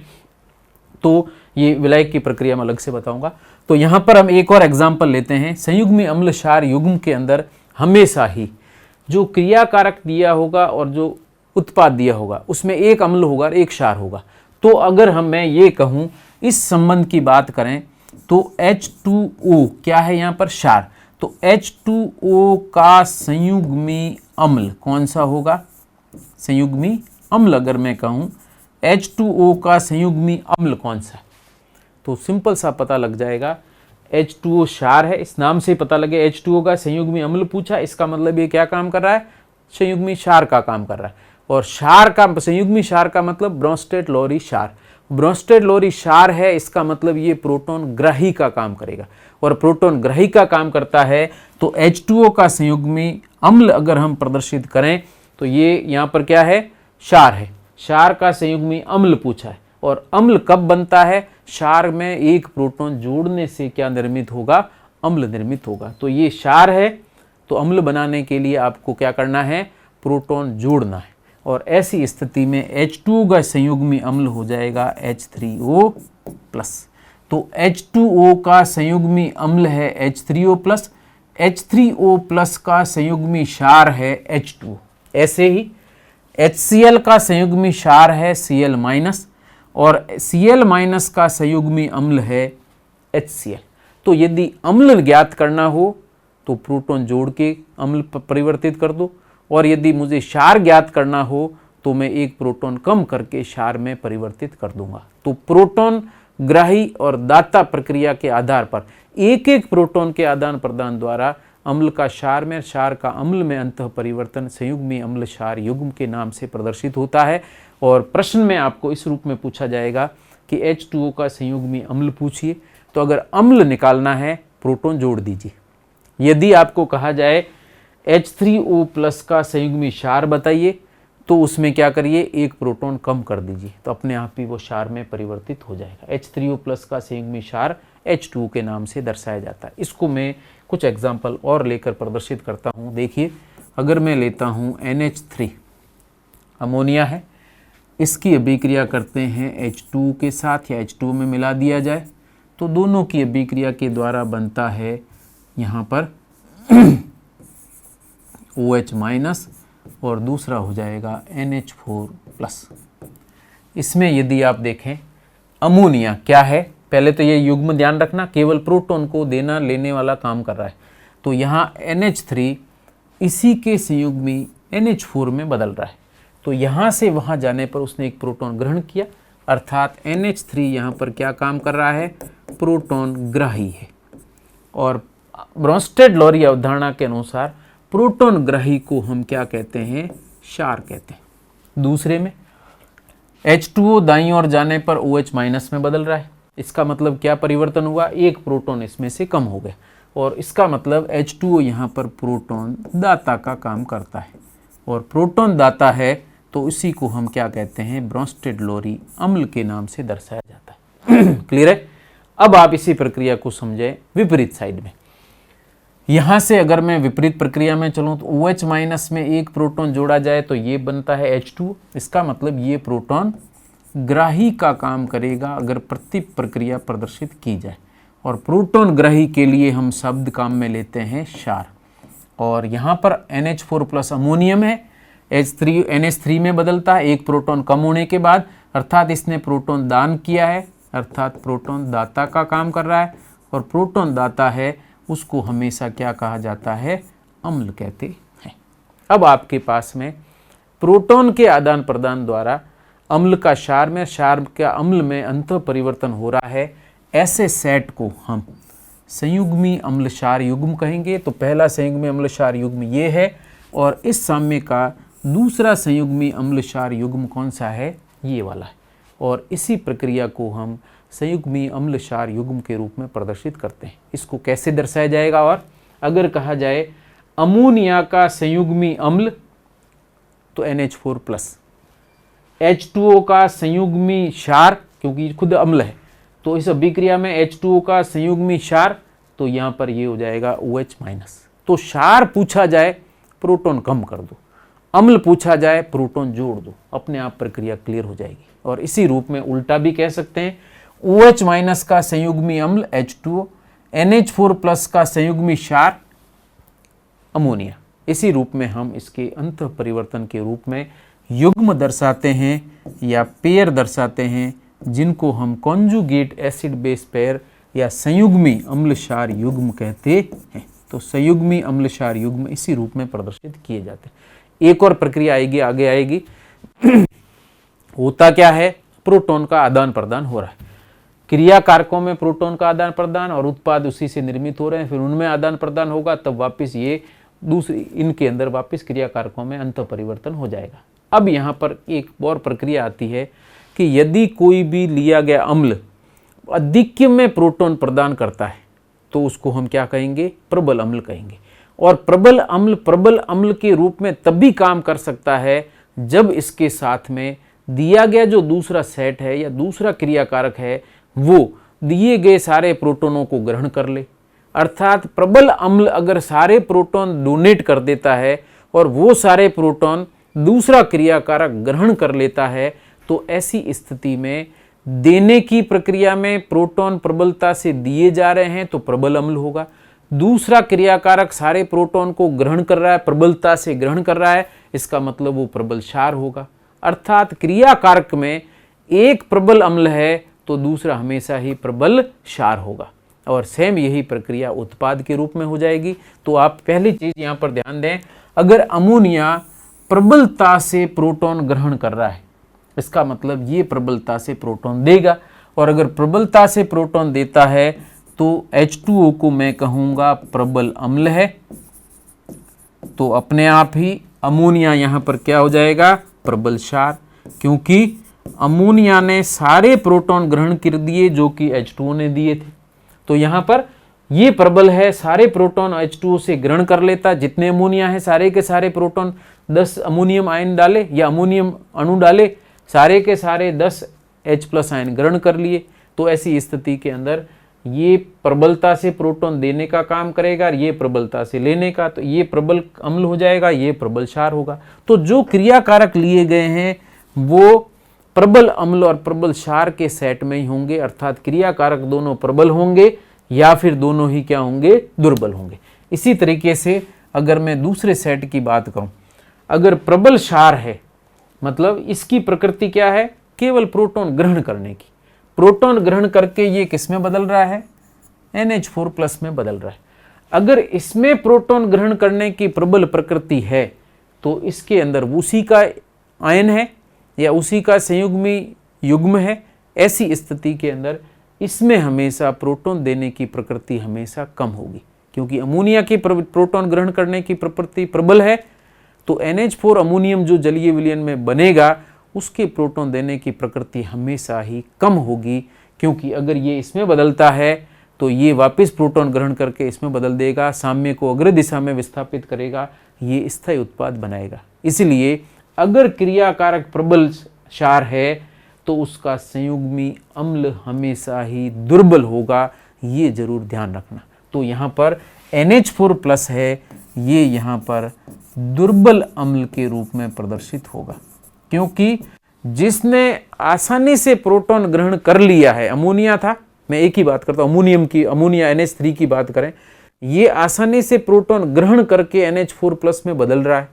तो ये विलायक की प्रक्रिया में अलग से बताऊंगा। तो यहाँ पर हम एक और एग्जाम्पल लेते हैं। संयुग्मी अम्ल क्षार युग्म के अंदर हमेशा ही जो क्रियाकारक दिया होगा और जो उत्पाद दिया होगा उसमें एक अम्ल होगा और एक क्षार होगा। तो अगर मैं ये कहूँ, इस संबंध की बात करें तो H2O क्या है यहाँ पर, क्षार। तो H2O का संयुग्मी अम्ल कौन सा होगा, संयुग्मी अम्ल अगर मैं कहूँ H2O का संयुग्मी अम्ल कौन सा, तो सिंपल सा पता लग जाएगा। H2O क्षार है, इस नाम से पता लगे H2O का संयुग्मी अम्ल पूछा, इसका मतलब ये क्या काम कर रहा है, संयुग्मी क्षार का काम कर रहा है। और क्षार का संयुग्मी क्षार का मतलब ब्रोंस्टेड-लोरी क्षार। ब्रोंस्टेड-लोरी क्षार है, इसका मतलब ये प्रोटॉन ग्राही का काम करेगा, और प्रोटॉन ग्राही का काम करता है। तो H2O का संयुग्मी अम्ल अगर हम प्रदर्शित करें तो ये यहाँ पर क्या है, क्षार है। क्षार का संयुग्मी अम्ल पूछा है, और अम्ल कब बनता है, क्षार में एक प्रोटॉन जोड़ने से क्या निर्मित होगा, अम्ल निर्मित होगा। तो ये क्षार है, तो अम्ल बनाने के लिए आपको क्या करना है, प्रोटॉन जोड़ना है। और ऐसी स्थिति में H2O का संयुग्मी अम्ल हो जाएगा H3O प्लस। तो H2O का संयुग्मी अम्ल है H3O प्लस, H3O प्लस का संयुग्मी क्षार है H2O। ऐसे ही HCl का संयुग्मी क्षार है Cl माइनस और Cl माइनस का संयुग्मी अम्ल है HCl। तो यदि अम्ल ज्ञात करना हो तो प्रोटॉन जोड़ के अम्ल परिवर्तित कर दो, और यदि मुझे क्षार ज्ञात करना हो तो मैं एक प्रोटॉन कम करके क्षार में परिवर्तित कर दूंगा। तो प्रोटॉन ग्राही और दाता प्रक्रिया के आधार पर एक एक प्रोटॉन के आदान प्रदान द्वारा अम्ल का क्षार में, क्षार का अम्ल में अंतः परिवर्तन संयुग्मी अम्ल क्षार युग्म के नाम से प्रदर्शित होता है। और प्रश्न में आपको इस रूप में पूछा जाएगा कि H2O का संयुग्मी अम्ल पूछिए, तो अगर अम्ल निकालना है प्रोटॉन जोड़ दीजिए। यदि आपको कहा जाए H3O प्लस का संयुग्मी क्षार बताइए, तो उसमें क्या करिए, एक प्रोटॉन कम कर दीजिए, तो अपने आप ही वो क्षार में परिवर्तित हो जाएगा। H3O प्लस का संयुग्मी क्षार H2O के नाम से दर्शाया जाता है। इसको मैं कुछ एग्जाम्पल और लेकर प्रदर्शित करता हूँ। देखिए, अगर मैं लेता हूँ NH3 अमोनिया है, इसकी अभिक्रिया करते हैं H2O के साथ या H2O में मिला दिया जाए, तो दोनों की अभिक्रिया के द्वारा बनता है यहाँ पर OH माइनस और दूसरा हो जाएगा NH4 प्लस। इसमें यदि आप देखें अमोनिया क्या है, पहले तो ये युग्म ध्यान रखना, केवल प्रोटॉन को देना लेने वाला काम कर रहा है। तो यहाँ NH3 इसी के संयुग्मी NH4 में बदल रहा है, तो यहाँ से वहाँ जाने पर उसने एक प्रोटॉन ग्रहण किया, अर्थात NH3 यहाँ पर क्या काम कर रहा है, प्रोटॉन ग्राही है। और ब्रोंस्टेड-लोरी अवधारणा के अनुसार प्रोटॉन ग्राही को हम क्या कहते हैं, क्षार कहते हैं। दूसरे में H2O दाईं ओर जाने पर OH माइनस में बदल रहा है, इसका मतलब क्या परिवर्तन हुआ, एक प्रोटॉन इसमें से कम हो गया, और इसका मतलब H2O यहाँ पर प्रोटॉन दाता का काम करता है, और प्रोटॉन दाता है तो इसी को हम क्या कहते हैं, ब्रोंस्टेड-लोरी अम्ल के नाम से दर्शाया जाता है। क्लियर है। अब आप इसी प्रक्रिया को समझें विपरीत साइड में। यहाँ से अगर मैं विपरीत प्रक्रिया में चलूँ तो OH माइनस में एक प्रोटॉन जोड़ा जाए तो ये बनता है H2O। इसका मतलब ये प्रोटॉन ग्राही का काम करेगा अगर प्रति प्रक्रिया प्रदर्शित की जाए, और प्रोटॉन ग्राही के लिए हम शब्द काम में लेते हैं क्षार। और यहाँ पर NH4 प्लस अमोनियम है, NH3 में बदलता है एक प्रोटॉन कम होने के बाद, अर्थात इसने प्रोटॉन दान किया है, अर्थात प्रोटॉन दाता का काम कर रहा है, और प्रोटॉन दाता है उसको हमेशा क्या कहा जाता है, अम्ल कहते हैं। अब आपके पास में प्रोटॉन के आदान प्रदान द्वारा अम्ल का क्षार में, क्षार का अम्ल में अंतः परिवर्तन हो रहा है, ऐसे सेट को हम संयुग्मी अम्ल क्षार युग्म कहेंगे। तो पहला संयुग्मी अम्ल क्षार युग्म ये है, और इस साम्य का दूसरा संयुग्मी अम्ल क्षार युग्म कौन सा है, ये वाला है, और इसी प्रक्रिया को हम संयुग्मी अम्ल क्षार युग्म के रूप में प्रदर्शित करते हैं। इसको कैसे दर्शाया जाएगा, और अगर कहा जाए अमोनिया का संयुग्मी अम्ल तो NH4 प्लस, H2O का संयुग्मी क्षार क्योंकि खुद अम्ल है तो इस अभिक्रिया में H2O का संयुग्मी क्षार, तो यहाँ पर ये हो जाएगा OH माइनस। तो क्षार पूछा जाए प्रोटॉन कम कर दो, अम्ल पूछा जाए प्रोटॉन जोड़ दो, अपने आप प्रक्रिया क्लियर हो जाएगी। और इसी रूप में उल्टा भी कह सकते हैं, OH माइनस का संयुग्मी अम्ल H2O, NH4 प्लस का संयुग्मी क्षार अमोनिया। इसी रूप में हम इसके अंतः परिवर्तन के रूप में युग्म दर्शाते हैं या पेयर दर्शाते हैं, जिनको हम कॉन्जुगेट एसिड बेस पेयर या संयुग्मी अम्ल क्षार युग्म कहते हैं। तो संयुग्मी अम्ल क्षार युग्म इसी रूप में प्रदर्शित किए जाते हैं। एक और प्रक्रिया आएगी, आगे आएगी। होता क्या है, प्रोटॉन का आदान प्रदान हो रहा है, क्रिया कारकों में प्रोटॉन का आदान प्रदान, और उत्पाद उसी से निर्मित हो रहे हैं, फिर उनमें आदान प्रदान होगा, तब वापस ये दूसरी इनके अंदर वापस क्रिया कारकों में अंतः परिवर्तन हो जाएगा। अब यहाँ पर एक और प्रक्रिया आती है कि यदि कोई भी लिया गया अम्ल अधिक्य में प्रोटॉन प्रदान करता है तो उसको हम क्या कहेंगे, प्रबल अम्ल कहेंगे। और प्रबल अम्ल के रूप में तभी काम कर सकता है जब इसके साथ में दिया गया जो दूसरा सेट है या दूसरा क्रियाकारक है वो दिए गए सारे प्रोटॉनों को ग्रहण कर ले। अर्थात प्रबल अम्ल अगर सारे प्रोटॉन डोनेट कर देता है और वो सारे प्रोटॉन दूसरा क्रियाकारक ग्रहण कर लेता है तो ऐसी स्थिति में देने की प्रक्रिया में प्रोटॉन प्रबलता से दिए जा रहे हैं तो प्रबल अम्ल होगा। दूसरा क्रियाकारक सारे प्रोटॉन को ग्रहण कर रहा है, प्रबलता से ग्रहण कर रहा है, इसका मतलब वो प्रबल क्षार होगा। अर्थात क्रियाकारक में एक प्रबल अम्ल है तो दूसरा हमेशा ही प्रबल क्षार होगा और सेम यही प्रक्रिया उत्पाद के रूप में हो जाएगी। तो आप पहली चीज यहां पर ध्यान दें, अगर अमोनिया प्रबलता से प्रोटॉन ग्रहण कर रहा है इसका मतलब ये प्रबलता से प्रोटॉन देगा, और अगर प्रबलता से प्रोटॉन देता है तो H2O को मैं कहूंगा प्रबल अम्ल है। तो अपने आप ही अमोनिया यहां पर क्या हो जाएगा, प्रबल क्षार, क्योंकि अमोनिया ने सारे प्रोटॉन ग्रहण कर दिए जो कि H2O ने दिए थे। तो यहां पर ये प्रबल है, सारे प्रोटॉन H2O से ग्रहण कर लेता, जितने अमोनिया है सारे के सारे प्रोटॉन 10 अमोनियम आयन डाले या अमोनियम अणु डाले, सारे के सारे 10 H+ आयन ग्रहण कर लिए। तो ऐसी स्थिति के अंदर ये प्रबलता से प्रोटॉन देने का काम करेगा, ये प्रबलता से लेने का, तो ये प्रबल अम्ल हो जाएगा, ये प्रबल क्षार होगा। तो जो क्रियाकारक लिए गए हैं वो प्रबल अम्ल और प्रबल क्षार के सेट में ही होंगे, अर्थात क्रियाकारक दोनों प्रबल होंगे या फिर दोनों ही क्या होंगे, दुर्बल होंगे। इसी तरीके से अगर मैं दूसरे सेट की बात करूं, अगर प्रबल क्षार है मतलब इसकी प्रकृति क्या है, केवल प्रोटॉन ग्रहण करने की, प्रोटॉन ग्रहण करके ये किस में बदल रहा है, NH4+ में बदल रहा है। अगर इसमें प्रोटॉन ग्रहण करने की प्रबल प्रकृति है तो इसके अंदर उसी का आयन है या उसी का संयुग्मी युग्म है, ऐसी स्थिति के अंदर इसमें हमेशा प्रोटॉन देने की प्रकृति हमेशा कम होगी, क्योंकि अमोनिया की प्रोटॉन ग्रहण करने की प्रकृति प्रबल है। तो NH4 अमोनियम जो जलीय विलयन में बनेगा उसके प्रोटॉन देने की प्रकृति हमेशा ही कम होगी, क्योंकि अगर ये इसमें बदलता है तो ये वापस प्रोटॉन ग्रहण करके इसमें बदल देगा, साम्य को अग्र दिशा में विस्थापित करेगा, ये स्थायी उत्पाद बनाएगा। इसलिए अगर क्रियाकारक प्रबल क्षार है तो उसका संयुग्मी अम्ल हमेशा ही दुर्बल होगा, ये जरूर ध्यान रखना। तो यहाँ पर NH4+ है, ये यहाँ पर दुर्बल अम्ल के रूप में प्रदर्शित होगा, क्योंकि जिसने आसानी से प्रोटॉन ग्रहण कर लिया है, अमोनिया था, मैं एक ही बात करता हूं अमोनियम की, अमोनिया NH3 की बात करें, ये आसानी से प्रोटॉन ग्रहण करके NH4+ में बदल रहा है।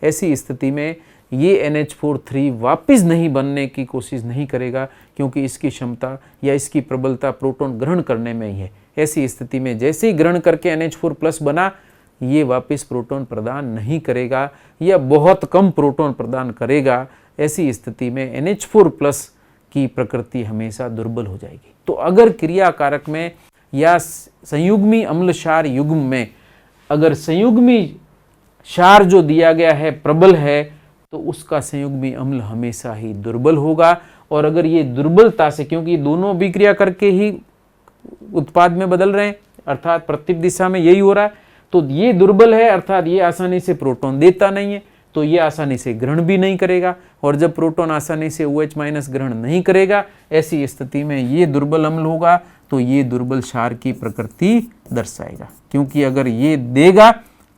ऐसी स्थिति में ये NH4 वापिस नहीं बनने की कोशिश नहीं करेगा, क्योंकि इसकी क्षमता या इसकी प्रबलता प्रोटॉन ग्रहण करने में ही है। ऐसी स्थिति में जैसे ही ग्रहण करके NH4+ बना, ये वापस प्रोटॉन प्रदान नहीं करेगा या बहुत कम प्रोटॉन प्रदान करेगा। ऐसी स्थिति में NH4+ की प्रकृति हमेशा दुर्बल हो जाएगी। तो अगर क्रियाकारक में या संयुग्मी अम्ल क्षार युग्म में अगर संयुग्मी क्षार जो दिया गया है प्रबल है तो उसका संयुग्मी अम्ल हमेशा ही दुर्बल होगा। और अगर ये दुर्बलता से, क्योंकि दोनों अभिक्रिया करके ही उत्पाद में बदल रहे हैं, अर्थात प्रत्येक दिशा में यही हो रहा है, तो ये दुर्बल है, अर्थात ये आसानी से प्रोटॉन देता नहीं है, तो ये आसानी से ग्रहण भी नहीं करेगा। और जब प्रोटॉन आसानी से OH- ग्रहण नहीं करेगा, ऐसी स्थिति में ये दुर्बल अम्ल होगा, तो ये दुर्बल क्षार की प्रकृति दर्शाएगा। क्योंकि अगर ये देगा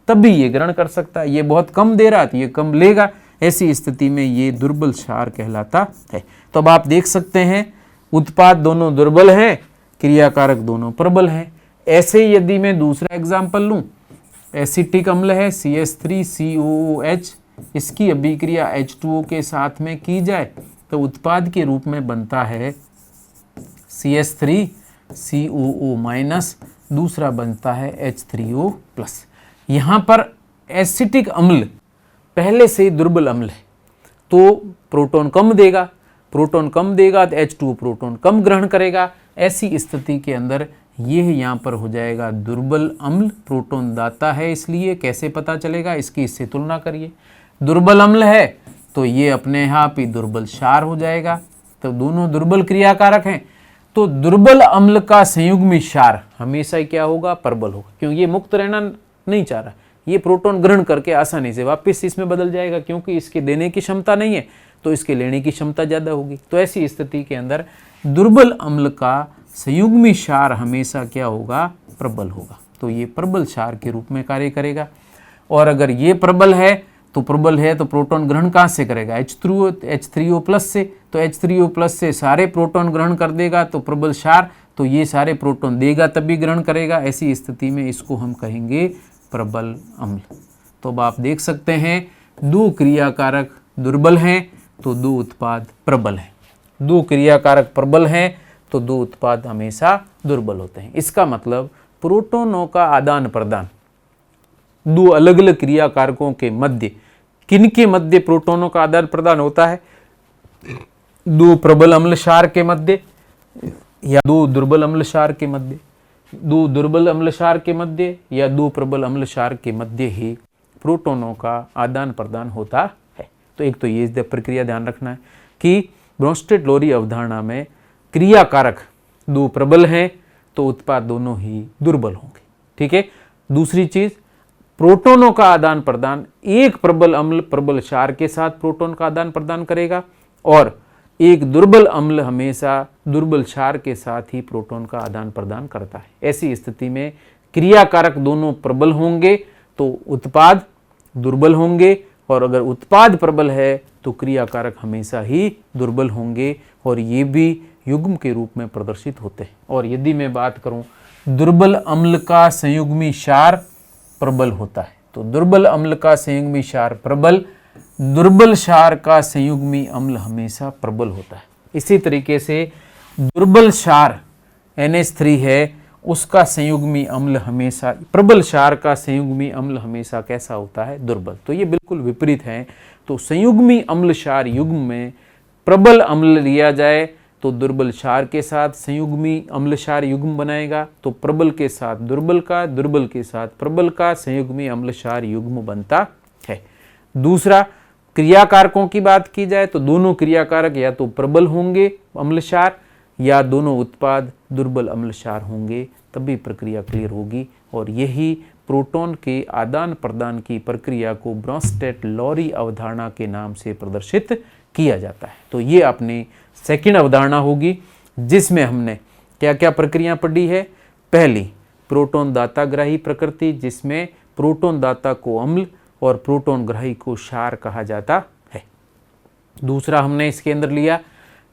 तब भी ये ग्रहण कर सकता है, ये बहुत कम दे रहा तो ये कम लेगा, ऐसी स्थिति में ये दुर्बल क्षार कहलाता है। तो अब आप देख सकते हैं उत्पाद दोनों दुर्बल हैं, क्रियाकारक दोनों प्रबल हैं। ऐसे यदि मैं दूसरा एग्जाम्पल लूं, एसिटिक अम्ल है CH3COOH, इसकी अभिक्रिया H2O के साथ में की जाए तो उत्पाद के रूप में बनता है CH3COO-, दूसरा बनता है H3O+। यहाँ पर एसिटिक अम्ल पहले से दुर्बल अम्ल है तो प्रोटॉन कम देगा, प्रोटॉन कम देगा तो H2O प्रोटॉन कम ग्रहण करेगा। ऐसी स्थिति के अंदर यह यहाँ पर हो जाएगा दुर्बल अम्ल, प्रोटॉन दाता है, इसलिए कैसे पता चलेगा, इसकी इससे तुलना करिए। दुर्बल अम्ल है तो ये अपने आप ही दुर्बल क्षार हो जाएगा, तो दोनों दुर्बल क्रियाकारक हैं। तो दुर्बल अम्ल का संयुग्मी क्षार हमेशा क्या होगा, प्रबल होगा, क्योंकि ये मुक्त रहना नहीं चाह रहा, ये प्रोटॉन ग्रहण करके आसानी से वापस इसमें बदल जाएगा, क्योंकि इसके देने की क्षमता नहीं है तो इसके लेने की क्षमता ज़्यादा होगी। तो ऐसी स्थिति के अंदर दुर्बल अम्ल का संयुग्मी क्षार हमेशा क्या होगा, प्रबल होगा, तो ये प्रबल क्षार के रूप में कार्य करेगा। और अगर ये प्रबल है तो प्रबल है तो प्रोटॉन ग्रहण कहाँ से करेगा, H3O प्लस से, तो H3O प्लस से सारे प्रोटॉन ग्रहण कर देगा तो प्रबल क्षार, तो ये सारे प्रोटॉन देगा तभी ग्रहण करेगा। ऐसी स्थिति में इसको हम कहेंगे प्रबल अम्ल। तो अब आप देख सकते हैं दो क्रियाकारक दुर्बल हैं तो दो उत्पाद प्रबल हैं, दो क्रियाकारक प्रबल हैं तो दो उत्पाद हमेशा दुर्बल होते हैं। इसका मतलब प्रोटॉनों का आदान प्रदान दो अलग अलग क्रियाकारकों के मध्य, किनके मध्य प्रोटॉनों का आदान प्रदान होता है, दो प्रबल अम्ल क्षार के मध्य या दो दुर्बल अम्ल क्षार के मध्य, दो दुर्बल अम्ल क्षार के मध्य या दो प्रबल अम्ल क्षार के मध्य ही प्रोटॉनों का आदान प्रदान होता है। तो एक तो ये प्रक्रिया ध्यान रखना है कि ब्रोंस्टेड-लोरी अवधारणा में क्रियाकारक दो प्रबल हैं तो उत्पाद दोनों ही दुर्बल होंगे। ठीक है। दूसरी चीज, प्रोटॉनों का आदान प्रदान एक प्रबल अम्ल प्रबल क्षार के साथ प्रोटॉन का आदान प्रदान करेगा और एक दुर्बल अम्ल हमेशा दुर्बल क्षार के साथ ही प्रोटॉन का आदान प्रदान करता है। ऐसी स्थिति में क्रियाकारक दोनों प्रबल होंगे तो उत्पाद दुर्बल होंगे, और अगर उत्पाद प्रबल है तो क्रियाकारक हमेशा ही दुर्बल होंगे और ये भी युग्म के रूप में प्रदर्शित होते हैं। और यदि मैं बात करूं दुर्बल अम्ल का संयुग्मी क्षार प्रबल होता है, तो दुर्बल अम्ल का संयुग्मी क्षार प्रबल, दुर्बल क्षार का संयुग्मी अम्ल हमेशा प्रबल होता है। इसी तरीके से दुर्बल क्षार NH3 है, उसका संयुग्मी अम्ल हमेशा, प्रबल क्षार का संयुग्मी अम्ल हमेशा कैसा होता है, दुर्बल। तो ये बिल्कुल विपरीत है। तो संयुग्मी अम्ल क्षार युग्म में प्रबल अम्ल लिया जाए तो दुर्बल क्षार के साथ संयुग्मी अम्ल क्षार युग्म बनाएगा, तो प्रबल के साथ दुर्बल का, दुर्बल के साथ प्रबल का संयुग्मी अम्ल क्षार युग्म बनता है। दूसरा, क्रियाकारकों की बात की जाए तो दोनों क्रियाकारक या तो प्रबल होंगे अम्ल क्षार या दोनों उत्पाद दुर्बल अम्ल क्षार होंगे, तभी प्रक्रिया क्लियर होगी। और यही प्रोटॉन के आदान प्रदान की प्रक्रिया को ब्रोंस्टेड-लोरी अवधारणा के नाम से प्रदर्शित किया जाता है। तो ये अपनी सेकंड अवधारणा होगी जिसमें हमने क्या क्या प्रक्रिया पढ़ी है। पहली, प्रोटॉन दाताग्राही प्रकृति, जिसमें प्रोटॉन दाता को अम्ल और प्रोटॉन ग्राही को क्षार कहा जाता है। दूसरा, हमने इसके अंदर लिया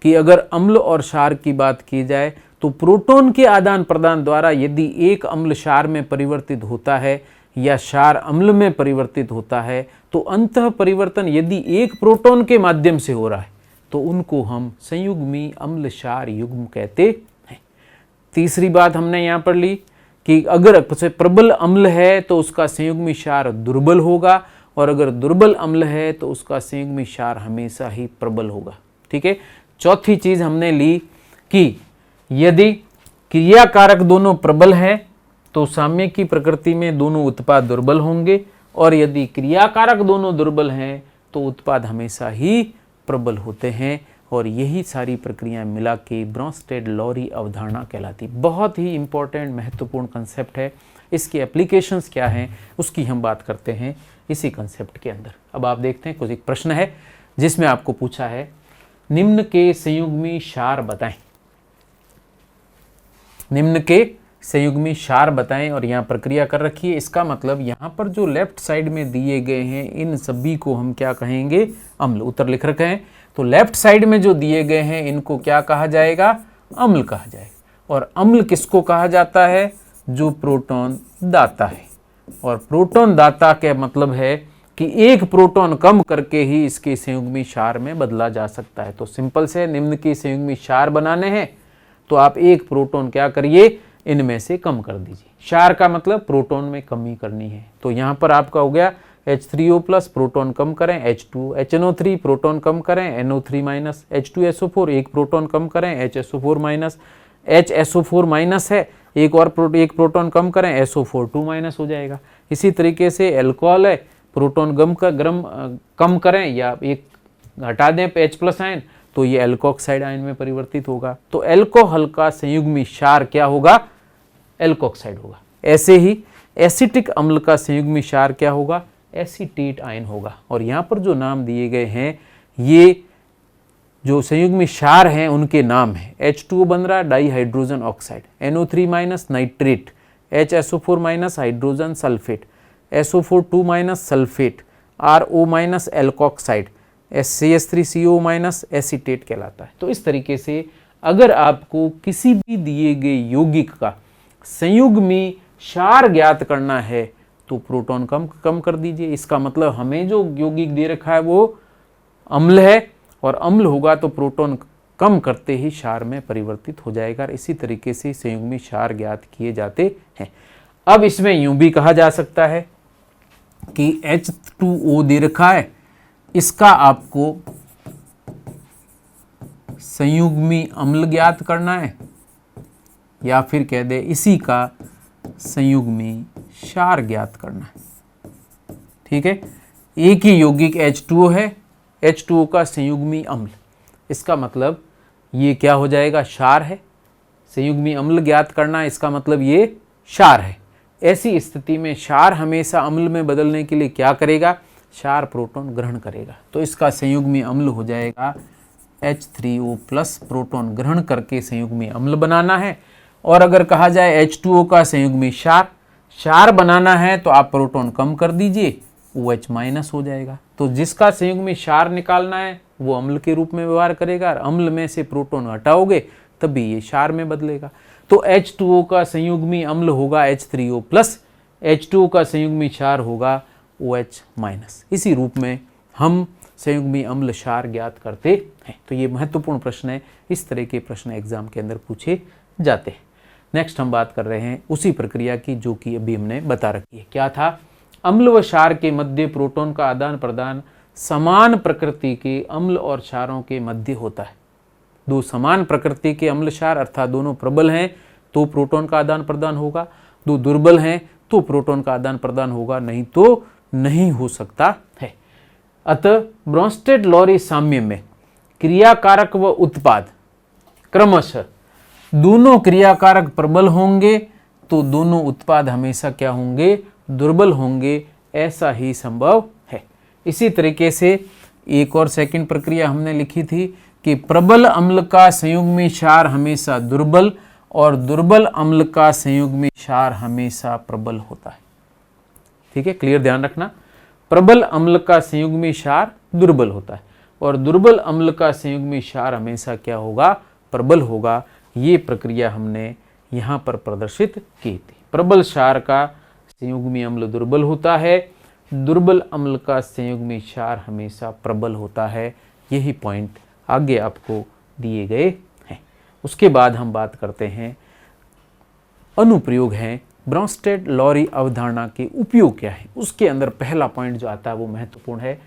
कि अगर अम्ल और क्षार की बात की जाए तो प्रोटॉन के आदान प्रदान द्वारा यदि एक अम्ल क्षार में परिवर्तित होता है या क्षार अम्ल में परिवर्तित होता है तो अंतः परिवर्तन यदि एक प्रोटॉन के माध्यम से हो रहा है तो उनको हम संयुग्मी अम्ल क्षार युग्म कहते हैं। तीसरी बात हमने यहाँ पर ली कि अगर प्रबल अम्ल है तो उसका संयुग्मी क्षार दुर्बल होगा और अगर दुर्बल अम्ल है तो उसका संयुग्मी क्षार हमेशा ही प्रबल होगा। ठीक है। चौथी चीज हमने ली कि यदि क्रियाकारक दोनों प्रबल हैं तो साम्य की प्रकृति में दोनों उत्पाद दुर्बल होंगे, और यदि क्रियाकारक दोनों दुर्बल हैं तो उत्पाद हमेशा ही प्रबल होते हैं। और यही सारी प्रक्रियाएं मिला के ब्रोंस्टेड-लोरी अवधारणा कहलाती। बहुत ही इंपॉर्टेंट महत्वपूर्ण कंसेप्ट है। इसके एप्लीकेशंस क्या हैं उसकी हम बात करते हैं इसी कंसेप्ट के अंदर। अब आप देखते हैं कुछ एक प्रश्न है जिसमें आपको पूछा है निम्न के संयुग्मी क्षार बताएं, निम्न के संयुग्मी क्षार बताएं, और यहाँ प्रक्रिया कर रखी है। इसका मतलब यहाँ पर जो लेफ्ट साइड में दिए गए हैं इन सभी को हम क्या कहेंगे, अम्ल। उत्तर लिख रखे हैं तो लेफ्ट साइड में जो दिए गए हैं इनको क्या कहा जाएगा, अम्ल कहा जाएगा। और अम्ल किसको कहा जाता है, जो प्रोटॉन दाता है। और प्रोटॉन दाता का मतलब है कि एक प्रोटॉन कम करके ही इसके संयुग्मी क्षार में बदला जा सकता है। तो सिंपल से निम्न के संयुग्मी क्षार बनाने हैं तो आप एक प्रोटॉन क्या करिए, इनमें से कम कर दीजिए। क्षार का मतलब प्रोटॉन में कमी करनी है। तो यहाँ पर आपका हो गया H3O प्लस, प्रोटॉन कम करें, H2NO3 प्रोटॉन कम करें, NO3 माइनस, H2SO4 एक प्रोटॉन कम करें, HSO4 माइनस, HSO4 माइनस है एक और एक प्रोटॉन कम करें, SO4 2 माइनस हो जाएगा। इसी तरीके से एल्कोहल है, प्रोटॉन कम करें या एक हटा दें H प्लस आयन तो ये एल्कोक्साइड आयन में परिवर्तित होगा। तो अल्कोहल का संयुग्मी क्षार क्या होगा, एल्कोक्साइड होगा। ऐसे ही एसिटिक अम्ल का संयुग्मी क्षार क्या होगा, एसीटेट आयन होगा। और यहाँ पर जो नाम दिए गए हैं ये जो संयुग्मी क्षार हैं उनके नाम है। H2O बन रहा है di hydrogen oxide, NO3 minus nitrate, HSO4 minus hydrogen sulphate, SO4 2 minus sulphate, RO minus alkoxide CH3CO minus acetate कहलाता है। तो इस तरीके से अगर आपको किसी भी दिए गए यौगिक का संयुग्मी क्षार ज्ञात करना है तो प्रोटॉन कम कर दीजिए। इसका मतलब हमें जो यौगिक दे रखा है वो अम्ल है, और अम्ल होगा तो प्रोटॉन कम करते ही क्षार में परिवर्तित हो जाएगा। इसी तरीके से संयुग्मी क्षार ज्ञात किए जाते हैं। अब इसमें यूं भी कहा जा सकता है कि H2O दे रखा है, इसका आपको संयुग्मी अम्ल ज्ञात करना है, या फिर कह दे इसी का संयुग्मी क्षार ज्ञात करना है। ठीक है, एक ही यौगिक H2O है, H2O का संयुग्मी अम्ल, इसका मतलब ये क्या हो जाएगा, क्षार है। संयुग्मी अम्ल ज्ञात करना, इसका मतलब ये क्षार है। ऐसी स्थिति में क्षार हमेशा अम्ल में बदलने के लिए क्या करेगा, क्षार प्रोटॉन ग्रहण करेगा। तो इसका संयुग्मी अम्ल हो जाएगा H3O प्लस, प्रोटॉन ग्रहण करके संयुग्मी अम्ल बनाना है। और अगर कहा जाए H2O का संयुग्मी क्षार बनाना है तो आप प्रोटॉन कम कर दीजिए, OH माइनस हो जाएगा। तो जिसका संयुग्मी क्षार निकालना है वो अम्ल के रूप में व्यवहार करेगा, और अम्ल में से प्रोटॉन हटाओगे तभी ये क्षार में बदलेगा। तो H2O का संयुग्मी अम्ल होगा H3O प्लस, H2O का संयुग्मी क्षार होगा OH माइनस। इसी रूप में हम संयुग्मी अम्ल क्षार ज्ञात करते हैं। तो ये महत्वपूर्ण प्रश्न है, इस तरह के प्रश्न एग्जाम के अंदर पूछे जाते हैं। नेक्स्ट हम बात कर रहे हैं उसी प्रक्रिया की जो कि अभी हमने बता रखी है। क्या था, अम्ल व क्षार के मध्य प्रोटॉन का आदान प्रदान समान प्रकृति के अम्ल और क्षारों के मध्य होता है। दो समान प्रकृति के अम्ल क्षार अर्थात दोनों प्रबल हैं तो प्रोटॉन का आदान प्रदान होगा, दो दुर्बल हैं तो प्रोटॉन का आदान प्रदान होगा, नहीं तो नहीं हो सकता है। अतः ब्रोंस्टेड लॉरी साम्य में क्रियाकारक व उत्पाद क्रमशः दोनों क्रियाकारक प्रबल होंगे तो दोनों उत्पाद हमेशा क्या होंगे, दुर्बल होंगे, ऐसा ही संभव है। इसी तरीके से एक और सेकंड प्रक्रिया हमने लिखी थी कि प्रबल अम्ल का संयुग्मी क्षार हमेशा दुर्बल और दुर्बल अम्ल का संयुग्मी क्षार हमेशा प्रबल होता है। ठीक है, क्लियर, ध्यान रखना। प्रबल अम्ल का संयुग्मी क्षार दुर्बल होता है और दुर्बल अम्ल का संयुग्मी क्षार हमेशा क्या होगा, प्रबल होगा। ये प्रक्रिया हमने यहाँ पर प्रदर्शित की थी। प्रबल क्षार का संयुग्मी अम्ल दुर्बल होता है, दुर्बल अम्ल का संयुग्मी क्षार हमेशा प्रबल होता है। यही पॉइंट आगे आपको दिए गए हैं। उसके बाद हम बात करते हैं अनुप्रयोग हैं, ब्रोंस्टेड लॉरी अवधारणा के उपयोग क्या है। उसके अंदर पहला पॉइंट जो आता है वो महत्वपूर्ण है।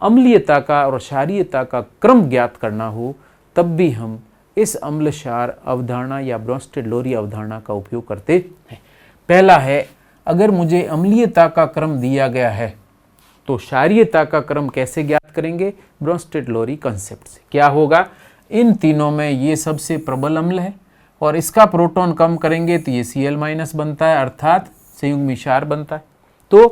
अम्लीयता का और क्षारीयता का क्रम ज्ञात करना हो तब भी हम इस अम्ल क्षार अवधारणा या ब्रोंस्टेड लॉरी अवधारणा का उपयोग करते हैं। पहला है, अगर मुझे अम्लीयता का क्रम दिया गया है तो क्षारीयता का क्रम कैसे ज्ञात करेंगे, ब्रोंस्टेड लॉरी कंसेप्ट से। क्या होगा, इन तीनों में ये सबसे प्रबल अम्ल है और इसका प्रोटॉन कम करेंगे तो ये Cl माइनस बनता है अर्थात संयुग्मी क्षार बनता है। तो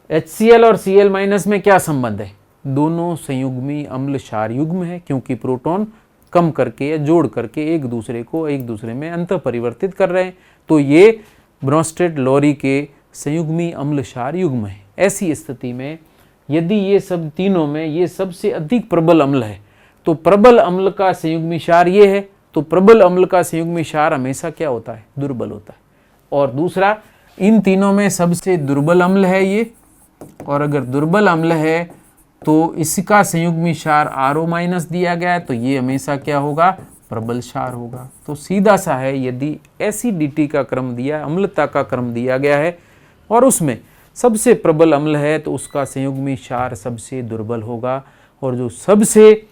HCl और Cl माइनस में क्या संबंध है, दोनों संयुग्मी अम्ल क्षार युग्म है, क्योंकि प्रोटॉन कम करके या जोड़ करके एक दूसरे में अंतर परिवर्तित कर रहे हैं। तो ये ब्रोंस्टेड लॉरी के संयुग्मी अम्ल क्षार युग्म है। ऐसी स्थिति में यदि ये सब तीनों में ये सबसे अधिक प्रबल अम्ल है तो प्रबल अम्ल का संयुग्मी क्षार ये है, तो प्रबल अम्ल का संयुग्मी क्षार हमेशा क्या होता है, दुर्बल होता है। और दूसरा, इन तीनों में सबसे दुर्बल अम्ल है ये, और अगर दुर्बल अम्ल है तो इसका संयुग्मी क्षार RO माइनस दिया गया है तो ये हमेशा क्या होगा, प्रबल क्षार होगा। तो सीधा सा है, यदि एसिडिटी का क्रम दिया, अम्लता का क्रम दिया गया है और उसमें सबसे प्रबल अम्ल है तो उसका संयुग्मी क्षार सबसे दुर्बल होगा, और जो सबसे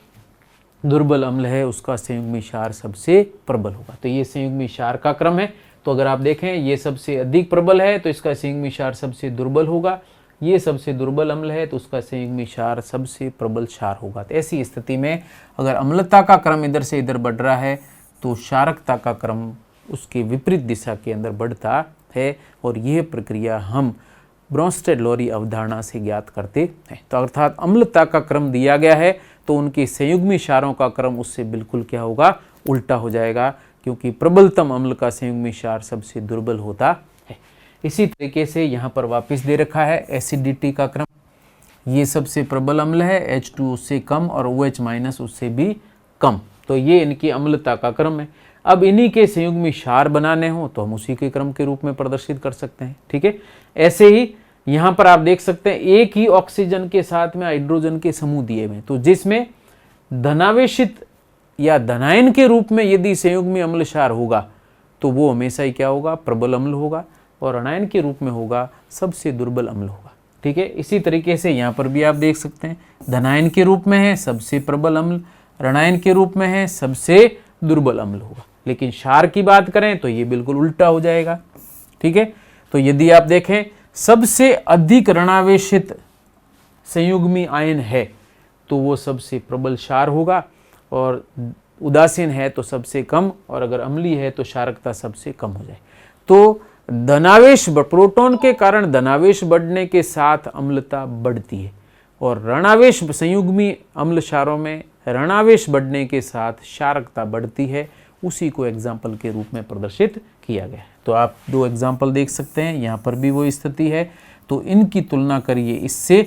दुर्बल अम्ल है उसका संयुग्मी क्षार सबसे प्रबल होगा। तो ये संयुग्मी क्षार का क्रम है। तो अगर आप देखें ये सबसे अधिक प्रबल है तो इसका संयुग्मी क्षार सबसे दुर्बल होगा, ये सबसे दुर्बल अम्ल है तो उसका संयुग्मी क्षार सबसे प्रबल क्षार होगा। तो ऐसी स्थिति में अगर अम्लता का क्रम इधर से इधर बढ़ रहा है तो क्षारकता का क्रम उसके विपरीत दिशा के अंदर बढ़ता है, और यह प्रक्रिया हम ब्रोंस्टेड लॉरी अवधारणा से ज्ञात करते हैं। तो अर्थात अम्लता का क्रम दिया गया है तो उनके संयुग्मी क्षारों का क्रम उससे बिल्कुल क्या होगा, उल्टा हो जाएगा, क्योंकि प्रबलतम अम्ल का संयुग्मी क्षार सबसे दुर्बल होता है। इसी तरीके से यहाँ पर वापस दे रखा है एसिडिटी का क्रम। ये सबसे प्रबल अम्ल है, H2 उससे कम और OH माइनस उससे भी कम। तो ये इनकी अम्लता का क्रम है। अब इन्हीं के संयुग्मी क्षार बनाने हो तो हम उसी के क्रम के रूप में प्रदर्शित कर सकते हैं। ठीक है, ऐसे ही यहाँ पर आप देख सकते हैं एक ही ऑक्सीजन के साथ में हाइड्रोजन के समूह दिए हुए, तो जिसमें धनावेशित या धनायन के रूप में यदि संयुग्मी अम्ल क्षार होगा तो वो हमेशा ही क्या होगा, प्रबल अम्ल होगा, और ऋणायन के रूप में होगा सबसे दुर्बल अम्ल होगा। ठीक है, इसी तरीके से यहाँ पर भी आप देख सकते हैं धनायन के रूप में है सबसे प्रबल अम्ल, ऋणायन के रूप में है सबसे दुर्बल अम्ल होगा। लेकिन क्षार की बात करें तो ये बिल्कुल उल्टा हो जाएगा। ठीक है, तो यदि आप देखें सबसे अधिक ऋणावेशित संयुग्मी आयन है तो वो सबसे प्रबल क्षार होगा, और उदासीन है तो सबसे कम, और अगर अम्लीय है तो क्षारकता सबसे कम हो जाए। तो धनावेश प्रोटॉन के कारण धनावेश बढ़ने के साथ अम्लता बढ़ती है, और ऋणावेश संयुग्मी अम्ल क्षारों में ऋणावेश बढ़ने के साथ क्षारकता बढ़ती है। उसी को एग्जाम्पल के रूप में प्रदर्शित किया गया है। तो आप दो एग्जाम्पल देख सकते हैं, यहाँ पर भी वो स्थिति है, तो इनकी तुलना करिए इससे।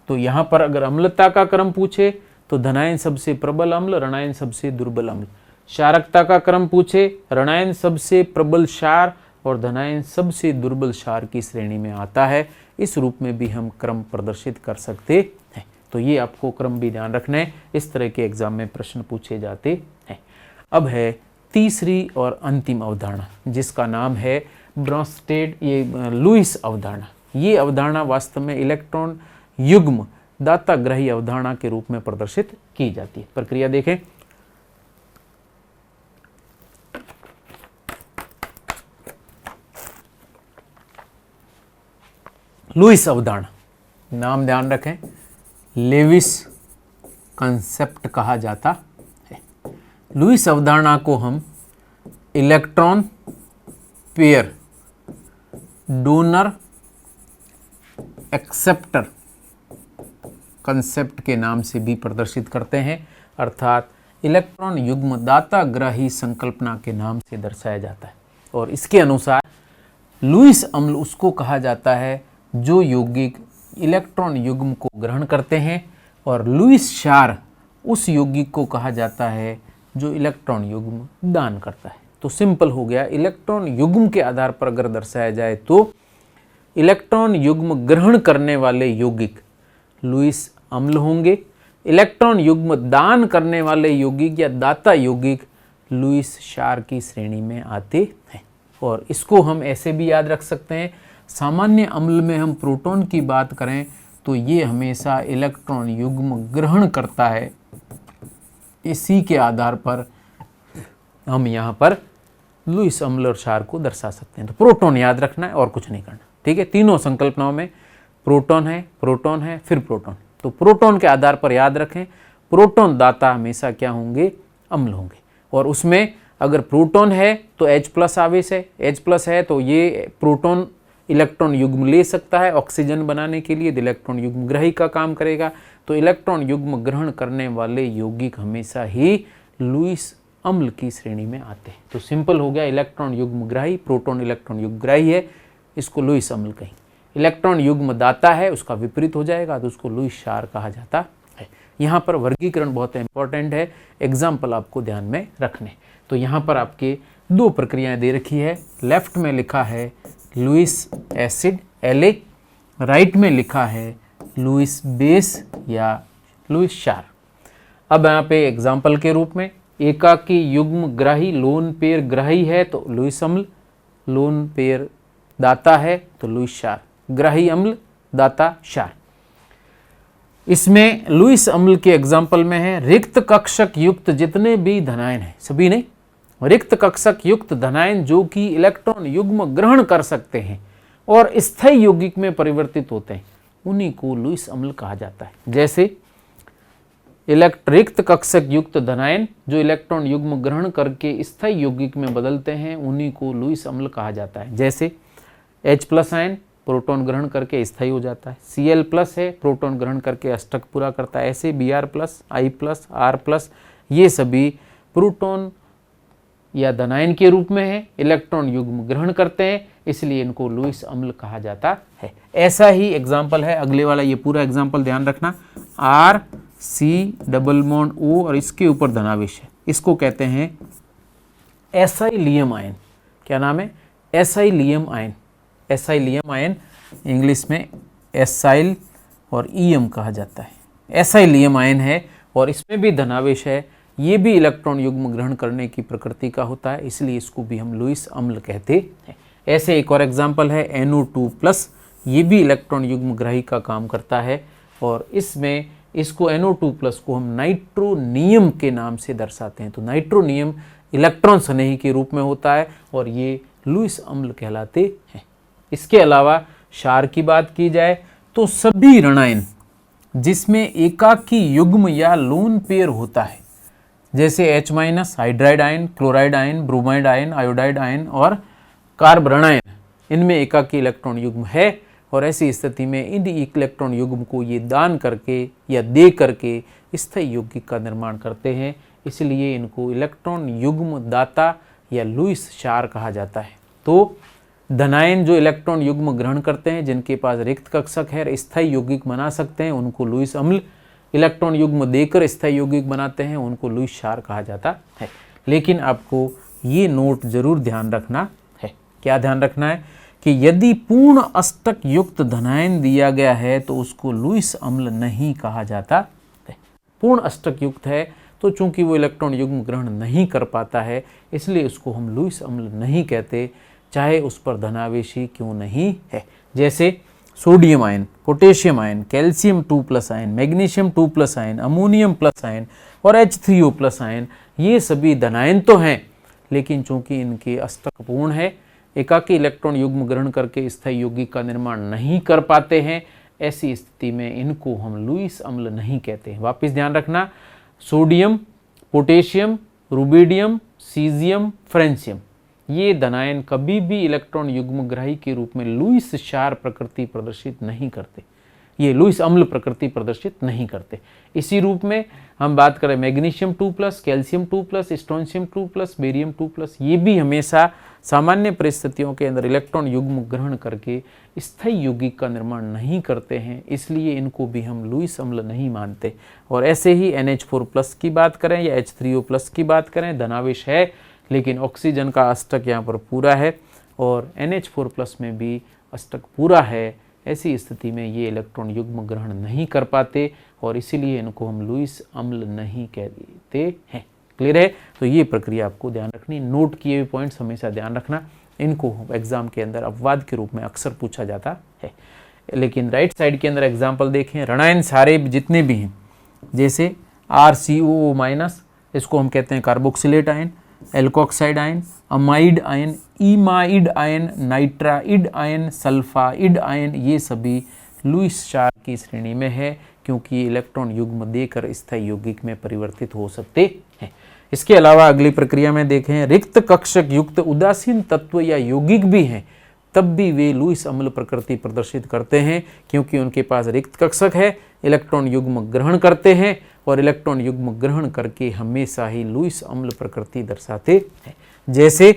तो यहाँ पर अगर अम्लता का क्रम पूछे तो धनायन सबसे प्रबल अम्ल, ऋणायन सबसे दुर्बल अम्ल। क्षारकता का क्रम पूछे, ऋणायन सबसे प्रबल क्षार और धनायन सबसे दुर्बल क्षार की श्रेणी में आता है। इस रूप में भी हम क्रम प्रदर्शित कर सकते हैं। तो ये आपको क्रम भी ध्यान रखना है, इस तरह के एग्जाम में प्रश्न पूछे जाते हैं। अब है तीसरी और अंतिम अवधारणा, जिसका नाम है ब्रोंस्टेड ये लुईस अवधारणा। ये अवधारणा वास्तव में इलेक्ट्रॉन युग्म दाता ग्रही अवधारणा के रूप में प्रदर्शित की जाती है। प्रक्रिया देखें। लुईस अवधारणा, नाम ध्यान रखें, लेविस कंसेप्ट कहा जाता है। लुईस अवधारणा को हम electron pair donor acceptor concept के नाम से भी प्रदर्शित करते हैं, अर्थात इलेक्ट्रॉन युग्म दाता ग्राही संकल्पना के नाम से दर्शाया जाता है। और इसके अनुसार लुईस अम्ल उसको कहा जाता है जो यौगिक इलेक्ट्रॉन युग्म को ग्रहण करते हैं, और लुईस क्षार उस यौगिक को कहा जाता है जो इलेक्ट्रॉन युग्म दान करता है। तो सिंपल हो गया, इलेक्ट्रॉन युग्म के आधार पर अगर दर्शाया जाए तो इलेक्ट्रॉन युग्म ग्रहण करने वाले यौगिक लुईस अम्ल होंगे, इलेक्ट्रॉन युग्म दान करने वाले यौगिक या दाता यौगिक लुईस क्षार की श्रेणी में आते हैं। और इसको हम ऐसे भी याद रख सकते हैं, सामान्य अम्ल में हम प्रोटॉन की बात करें तो ये हमेशा इलेक्ट्रॉन युग्म ग्रहण करता है। इसी के आधार पर हम यहाँ पर लुईस अम्ल और क्षार को दर्शा सकते हैं। तो प्रोटॉन याद रखना है और कुछ नहीं करना। ठीक है, तीनों संकल्पनाओं में प्रोटॉन है फिर प्रोटॉन। तो प्रोटॉन के आधार पर याद रखें, प्रोटॉन दाता हमेशा क्या होंगे, अम्ल होंगे। और उसमें अगर प्रोटॉन है तो H+ आवेश है, H+ है तो ये प्रोटॉन इलेक्ट्रॉन युग्म ले सकता है ऑक्सीजन बनाने के लिए, इलेक्ट्रॉन युग्म ग्रही का काम करेगा। तो इलेक्ट्रॉन युग्म ग्रहण करने वाले यौगिक हमेशा ही लुईस अम्ल की श्रेणी में आते हैं। तो सिंपल हो गया, इलेक्ट्रॉन युग्म ग्राही, प्रोटॉन इलेक्ट्रॉन युग्म ग्राही है, इसको लुईस अम्ल कहेंगे। इलेक्ट्रॉन युग्म दाता है, उसका विपरीत हो जाएगा तो उसको लुईस क्षार कहा जाता है। यहाँ पर वर्गीकरण बहुत इंपॉर्टेंट है, एग्जाम्पल आपको ध्यान में रखने। तो यहाँ पर आपके दो प्रक्रियाएं दे रखी है, लेफ्ट में लिखा है लुईस एसिड La, राइट में लिखा है लुईस बेस या लुईस क्षार। अब यहाँ पे एग्जाम्पल के रूप में एकाकी युग्म ग्राही लोन पेयर ग्राही है तो लुईस अम्ल, लोन पेयर दाता है तो लुईस क्षार, ग्राही अम्ल दाता क्षार। इसमें लुईस अम्ल के एग्जाम्पल में है रिक्त कक्षक युक्त जितने भी धनायन हैं, सभी नहीं, रिक्त कक्षक युक्त धनायन जो कि इलेक्ट्रॉन युग्म ग्रहण कर सकते हैं और स्थायी यौगिक में परिवर्तित होते हैं, उन्हीं को लुईस अम्ल कहा जाता है। जैसे रिक्त कक्षक युक्त धनायन जो इलेक्ट्रॉन युग्म ग्रहण करके स्थायी यौगिक में बदलते हैं, उन्हीं को लुईस अम्ल कहा जाता है। जैसे H+ आयन प्रोटॉन ग्रहण करके स्थायी हो जाता है, Cl+ है प्रोटॉन ग्रहण करके अष्टक पूरा करता है, ऐसे Br+, I+, R+, ये सभी प्रोटॉन या धनायन के रूप में है, इलेक्ट्रॉन युग्म ग्रहण करते हैं, इसलिए इनको लुईस अम्ल कहा जाता है। ऐसा ही एग्जाम्पल है अगले वाला, ये पूरा एग्जाम्पल ध्यान रखना, R C double bond O और इसके ऊपर धनावेश है, इसको कहते हैं एसाइलियम आयन। क्या नाम है? Acylium ion. Acylium ion English में एसाइल और ईएम कहा जाता है। एसाइलियम आयन है और इसमें भी धनावेश है, ये भी इलेक्ट्रॉन युग्म ग्रहण करने की प्रकृति का होता है, इसलिए इसको भी हम लुईस अम्ल कहते हैं। ऐसे एक और एग्जाम्पल है NO2+, ये भी इलेक्ट्रॉन युग्म ग्राही का काम करता है और इसमें इसको NO2+ को हम नाइट्रोनियम के नाम से दर्शाते हैं। तो नाइट्रोनियम इलेक्ट्रॉन स्नेही के रूप में होता है और ये लुईस अम्ल कहलाते हैं। इसके अलावा क्षार की बात की जाए तो सभी ऋणायन जिसमें एकाकी युग्म या लोन पेयर होता है, जैसे H- hydride ion, chloride ion, bromide ion, iodide ion और कार्ब ऋणायन, इनमें एकाकी इलेक्ट्रॉन युग्म है और ऐसी स्थिति में इन इलेक्ट्रॉन युग्म को ये दान करके या दे करके स्थायी यौगिक का निर्माण करते हैं, इसलिए इनको इलेक्ट्रॉन युग्म दाता या लुईस क्षार कहा जाता है। तो धनायन जो इलेक्ट्रॉन युग्म ग्रहण करते हैं, जिनके पास रिक्त कक्षक है, स्थायी यौगिक बना सकते हैं, उनको लुईस अम्ल, इलेक्ट्रॉन युग्म देकर स्थायी यौगिक बनाते हैं, उनको लुईस क्षार कहा जाता है। लेकिन आपको ये नोट जरूर ध्यान रखना है। क्या ध्यान रखना है? कि यदि पूर्ण अष्टक युक्त धनायन दिया गया है तो उसको लुईस अम्ल नहीं कहा जाता है। पूर्ण अष्टक युक्त है तो चूंकि वो इलेक्ट्रॉन युग्म ग्रहण नहीं कर पाता है, इसलिए उसको हम लुईस अम्ल नहीं कहते, चाहे उस पर धनावेशी क्यों नहीं है। जैसे sodium ion, potassium ion, calcium 2+ ion, magnesium 2+ ion, ammonium plus ion और H3O+ आयन, ये सभी धनायन तो हैं, लेकिन चूंकि इनके अष्टक पूर्ण है, एकाकी इलेक्ट्रॉन युग्म ग्रहण करके स्थायी यौगिक का निर्माण नहीं कर पाते हैं, ऐसी स्थिति में इनको हम लुईस अम्ल नहीं कहते हैं। वापस ध्यान रखना, sodium, potassium, rubidium, caesium, francium, ये धनायन कभी भी इलेक्ट्रॉन युग्मग्राही के रूप में लुईस क्षार प्रकृति प्रदर्शित नहीं करते, ये लुईस अम्ल प्रकृति प्रदर्शित नहीं करते। इसी रूप में हम बात करें मैग्नीशियम 2+, कैल्शियम 2+, स्ट्रोंशियम 2+, बेरियम 2+, ये भी हमेशा सामान्य परिस्थितियों के अंदर इलेक्ट्रॉन युग्म ग्रहण करके स्थायी यौगिक का निर्माण नहीं करते हैं, इसलिए इनको भी हम लुईस अम्ल नहीं मानते। और ऐसे ही NH4+ की बात करें या H3O+ की बात करें, धनावेश है लेकिन ऑक्सीजन का अष्टक यहाँ पर पूरा है और NH4+ में भी अष्टक पूरा है, ऐसी स्थिति में ये इलेक्ट्रॉन युग्म ग्रहण नहीं कर पाते और इसीलिए इनको हम लुईस अम्ल नहीं कहते हैं। क्लियर है? तो ये प्रक्रिया आपको ध्यान रखनी, नोट किए हुए पॉइंट्स हमेशा ध्यान रखना, इनको एग्जाम के अंदद अपवाद के रूप में अक्सर पूछा जाता है। लेकिन राइट साइड के अंदर एग्जाम्पल देखें, ऋणायन सारे जितने भी हैं, जैसे RCOO-, इसको हम कहते हैं carboxylate ion, alkoxide ion, amide ion, imide ion, nitride ion, sulphide ion, ये सभी लुईस क्षार की श्रेणी में है, क्योंकि इलेक्ट्रॉन युग्म देकर स्थायी यौगिक में परिवर्तित हो सकते हैं। इसके अलावा अगली प्रक्रिया में देखें, रिक्त कक्षक युक्त उदासीन तत्व या यौगिक भी हैं, तब भी वे लुईस अम्ल प्रकृति प्रदर्शित करते हैं, क्योंकि उनके पास रिक्त कक्षक है, इलेक्ट्रॉन युग्म ग्रहण करते हैं और इलेक्ट्रॉन युग्म ग्रहण करके हमेशा ही लुईस अम्ल प्रकृति दर्शाते हैं। जैसे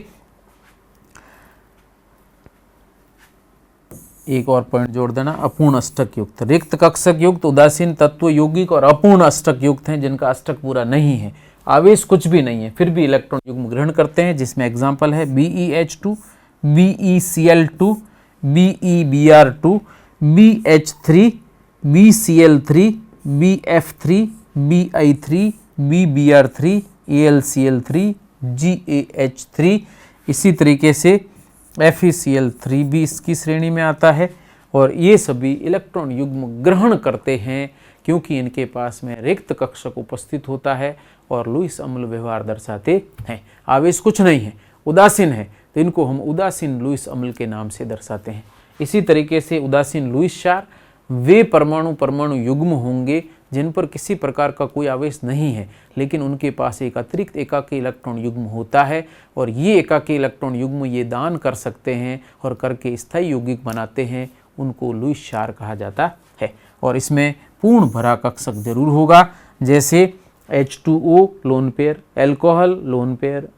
एक और पॉइंट जोड़ देना, अपूर्ण अष्टक युक्त, रिक्त कक्षक युक्त उदासीन तत्व यौगिक और अपूर्ण अष्टक युक्त हैं, जिनका अष्टक पूरा नहीं है, आवेश कुछ भी नहीं है, फिर भी इलेक्ट्रॉन युग्म ग्रहण करते हैं, जिसमें एग्जाम्पल है BeH2, BeCl2, BeBr2, BH3, BCl3, BF3, BI3, BBr3, AlCl3, GaH3, इसी तरीके से FeCl3 भी इसकी श्रेणी में आता है और ये सभी इलेक्ट्रॉन युग्म ग्रहण करते हैं, क्योंकि इनके पास में रिक्त कक्षक उपस्थित होता है और लुईस अम्ल व्यवहार दर्शाते हैं। आवेश कुछ नहीं है, उदासीन है, तो इनको हम उदासीन लुईस अम्ल के नाम से दर्शाते हैं। इसी तरीके से उदासीन लुईस क्षार वे परमाणु युग्म होंगे जिन पर किसी प्रकार का कोई आवेश नहीं है, लेकिन उनके पास एक अतिरिक्त एकाकी इलेक्ट्रॉन युग्म होता है और ये एकाकी इलेक्ट्रॉन युग्म ये दान कर सकते हैं और करके स्थायी यौगिक बनाते हैं, उनको लुईस क्षार कहा जाता है। और इसमें पूर्ण भरा कक्षक जरूर होगा, जैसे H2O lone pair, alcohol lone pair,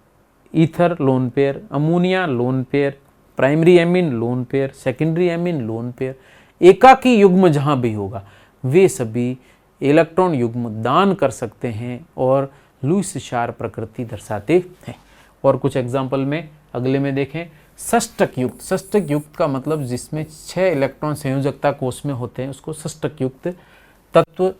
ether lone pair, ammonia lone pair, primary amine lone pair, secondary amine lone pair, एकाकी युग्म जहाँ भी होगा वे सभी इलेक्ट्रॉन युग्म दान कर सकते हैं और लुईस क्षार प्रकृति दर्शाते हैं। और कुछ एग्जाम्पल में अगले में देखें, षष्टक युक्त। षष्टक युक्त का मतलब जिसमें 6 इलेक्ट्रॉन संयोजकता कोष में होते हैं उसको षष्टक युक्त तत्व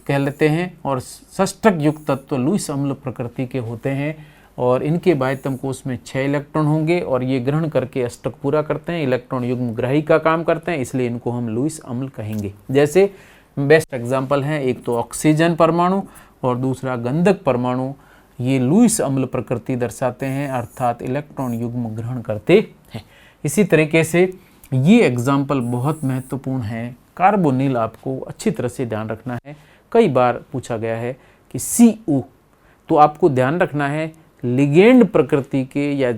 कह लेते हैं। और षष्टक युक्त तत्व लुईस अम्ल प्रकृति के होते हैं और इनके बाह्यतम कोष में 6 इलेक्ट्रॉन होंगे और ये ग्रहण करके अष्टक पूरा करते हैं, इलेक्ट्रॉन युग्म ग्राही का काम करते हैं, इसलिए इनको हम लुईस अम्ल कहेंगे। जैसे बेस्ट एग्जाम्पल हैं, एक तो ऑक्सीजन परमाणु और दूसरा गंधक परमाणु, ये लुईस अम्ल प्रकृति दर्शाते हैं अर्थात इलेक्ट्रॉन युग्म ग्रहण करते हैं। इसी तरीके से ये एग्जाम्पल बहुत महत्वपूर्ण है। कार्बोनिल आपको अच्छी तरह से ध्यान रखना है, कई बार पूछा गया है कि CO, तो आपको ध्यान रखना है लिगेंड प्रकृति के या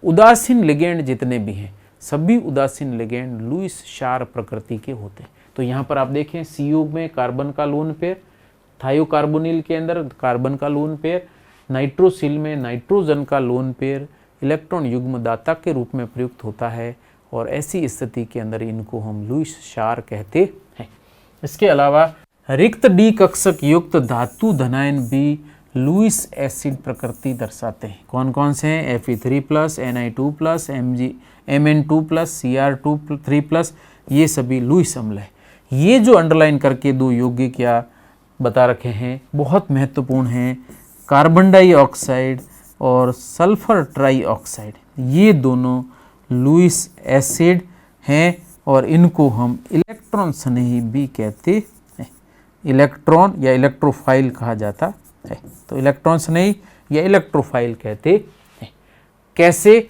उदासीन लिगेंड जितने भी हैं सभी उदासीन लिगेंड लुईस क्षार प्रकृति के होते हैं। तो यहाँ पर आप देखें CO में कार्बन का लोन पेयर, थायोकार्बोनिल के अंदर कार्बन का लोन पेयर, नाइट्रोसिल में नाइट्रोजन का लोन पेयर इलेक्ट्रॉन युग्म दाता के रूप में प्रयुक्त होता है और ऐसी स्थिति के अंदर इनको हम लुईस क्षार कहते हैं। इसके अलावा रिक्त डी कक्षक युक्त धातु धनायन भी लुईस एसिड प्रकृति दर्शाते हैं। कौन कौन से हैं? Fe3+, Ni2+, Mn2+, Cr2+, ये सभी लुईस अम्ल है। ये जो अंडरलाइन करके 2 यौगिक क्या बता रखे हैं बहुत महत्वपूर्ण हैं, कार्बन डाइऑक्साइड और सल्फर ट्राइऑक्साइड, ये दोनों लुईस एसिड हैं और इनको हम इलेक्ट्रॉन स्नेही भी कहते हैं। इलेक्ट्रॉन या इलेक्ट्रोफाइल कहा जाता है, तो इलेक्ट्रॉन स्नेही या इलेक्ट्रोफाइल कहते हैं। कैसे?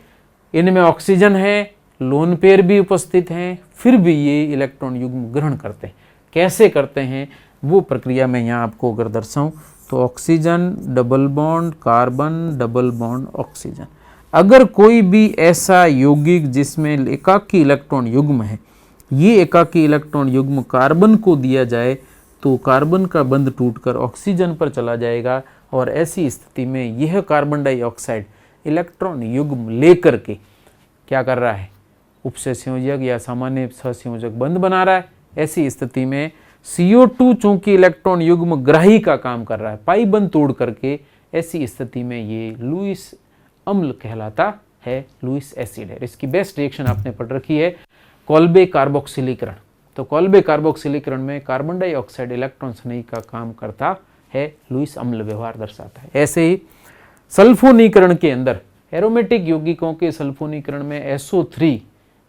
इनमें ऑक्सीजन है, लोन पेयर भी उपस्थित हैं, फिर भी ये इलेक्ट्रॉन युग्म ग्रहण करते हैं। कैसे करते हैं वो प्रक्रिया मैं यहाँ आपको अगर दर्शाऊं तो oxygen double bond carbon double bond oxygen. अगर कोई भी ऐसा यौगिक जिसमें एकाकी इलेक्ट्रॉन युग्म है, ये एकाकी इलेक्ट्रॉन युग्म कार्बन को दिया जाए तो कार्बन का बंध टूटकर ऑक्सीजन पर चला जाएगा और ऐसी स्थिति में यह कार्बन डाइऑक्साइड इलेक्ट्रॉन युग्म लेकर के क्या कर रहा है? उपसंयोजक या सामान्य सहसंयोजक बंध बना रहा है। ऐसी स्थिति में CO2 चूंकि इलेक्ट्रॉन युग्म ग्राही का काम कर रहा है पाई बंध तोड़ करके, ऐसी स्थिति में ये लुईस अम्ल कहलाता है, लुईस एसिड है। इसकी बेस्ट रिएक्शन आपने पढ़ रखी है कोल्बे कार्बोक्सिलीकरण। तो कोल्बे कार्बोक्सिलीकरण में कार्बन डाइऑक्साइड इलेक्ट्रॉन स्नेही का काम करता है, लुईस अम्ल व्यवहार दर्शाता है। ऐसे ही सल्फोनीकरण के अंदर एरोमेटिक यौगिकों के सल्फोनीकरण में SO3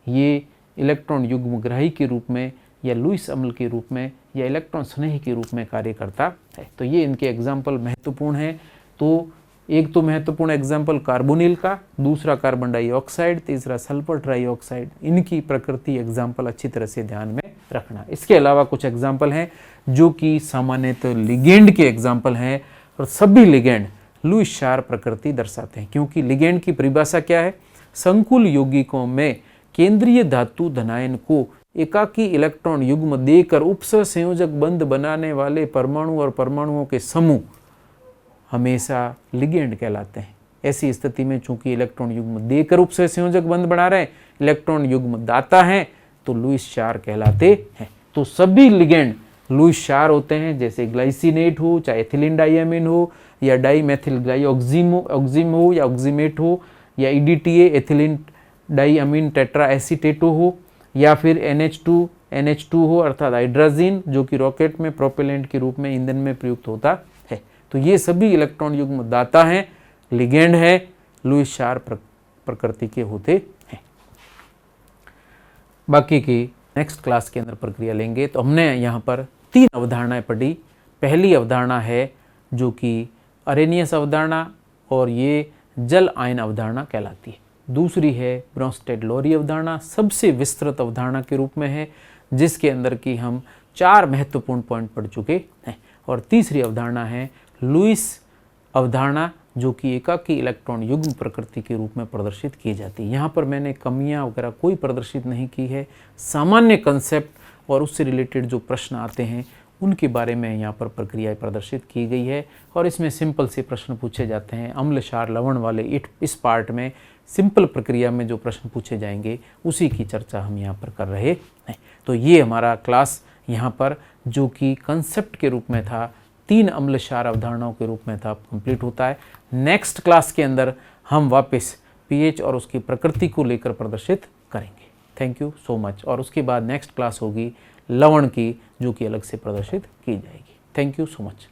ये इलेक्ट्रॉन युग्म ग्राही के रूप में या लुईस अम्ल के रूप में या इलेक्ट्रॉन स्नेही के रूप में कार्य करता है। तो ये इनके एग्जाम्पल महत्वपूर्ण हैं। तो एक तो महत्वपूर्ण एग्जाम्पल कार्बोनिल का, दूसरा कार्बन डाइऑक्साइड, तीसरा सल्फर ट्राइऑक्साइड, इनकी प्रकृति एग्जाम्पल अच्छी तरह से ध्यान में रखना। इसके अलावा कुछ एग्जाम्पल हैं जो कि सामान्यतः लिगेंड के एग्जाम्पल हैं और सभी लिगेंड लुईस क्षार प्रकृति दर्शाते हैं, क्योंकि लिगेंड की परिभाषा क्या है? संकुल यौगिकों में केंद्रीय धातु धनायन को एकाकी इलेक्ट्रॉन युग्म देकर उपसंयोजक बंध बनाने वाले परमाणु और परमाणुओं के समूह हमेशा लिगेंड कहलाते हैं। ऐसी स्थिति में चूंकि इलेक्ट्रॉन युग्म देकर उपसंयोजक बंध बना रहे हैं, इलेक्ट्रॉन युग्म दाता हैं, तो लुईस क्षार कहलाते हैं। तो सभी लिगेंड लुईस क्षार होते हैं, जैसे ग्लाइसिनेट हो, चाहे एथिलीन डाइअमीन हो या डाइमेथिल ग्लाइऑक्सिम हो या ऑक्सीमेट हो या EDTA एथिलीन डाइअमीन टेट्रा एसीटेटो हो या फिर NH2 हो अर्थात हाइड्रोजन जो कि रॉकेट में प्रोपेलेंट के रूप में ईंधन में प्रयुक्त होता है। तो ये सभी इलेक्ट्रॉन युग्म दाता हैं, लिगेंड है, लुईस क्षार प्रकृति के होते हैं। बाकी की नेक्स्ट क्लास के अंदर प्रक्रिया लेंगे। तो हमने यहाँ पर 3 अवधारणाएं पढ़ी। पहली अवधारणा है जो कि अरेनियस अवधारणा और ये जल आयन अवधारणा कहलाती है। दूसरी है ब्रोंस्टेड-लोरी अवधारणा, सबसे विस्तृत अवधारणा के रूप में है, जिसके अंदर की हम 4 महत्वपूर्ण पॉइंट पढ़ चुके हैं। और तीसरी अवधारणा है लुईस अवधारणा, जो कि एकाकी इलेक्ट्रॉन युग्म प्रकृति के रूप में प्रदर्शित की जाती है। यहाँ पर मैंने कमियाँ वगैरह कोई प्रदर्शित नहीं की है, सामान्य कंसेप्ट और उससे रिलेटेड जो प्रश्न आते हैं उनके बारे में यहाँ पर प्रक्रिया प्रदर्शित की गई है। और इसमें सिंपल से प्रश्न पूछे जाते हैं। अम्ल क्षार लवण वाले इस पार्ट में सिंपल प्रक्रिया में जो प्रश्न पूछे जाएंगे उसी की चर्चा हम यहाँ पर कर रहे हैं। तो ये हमारा क्लास यहाँ पर जो कि कंसेप्ट के रूप में था, 3 अम्ल क्षार अवधारणाओं के रूप में था, कंप्लीट होता है। नेक्स्ट क्लास के अंदर हम वापस पीएच और उसकी प्रकृति को लेकर प्रदर्शित करेंगे। Thank you so much. और उसके बाद नेक्स्ट क्लास होगी लवण की, जो कि अलग से प्रदर्शित की जाएगी। Thank you so much.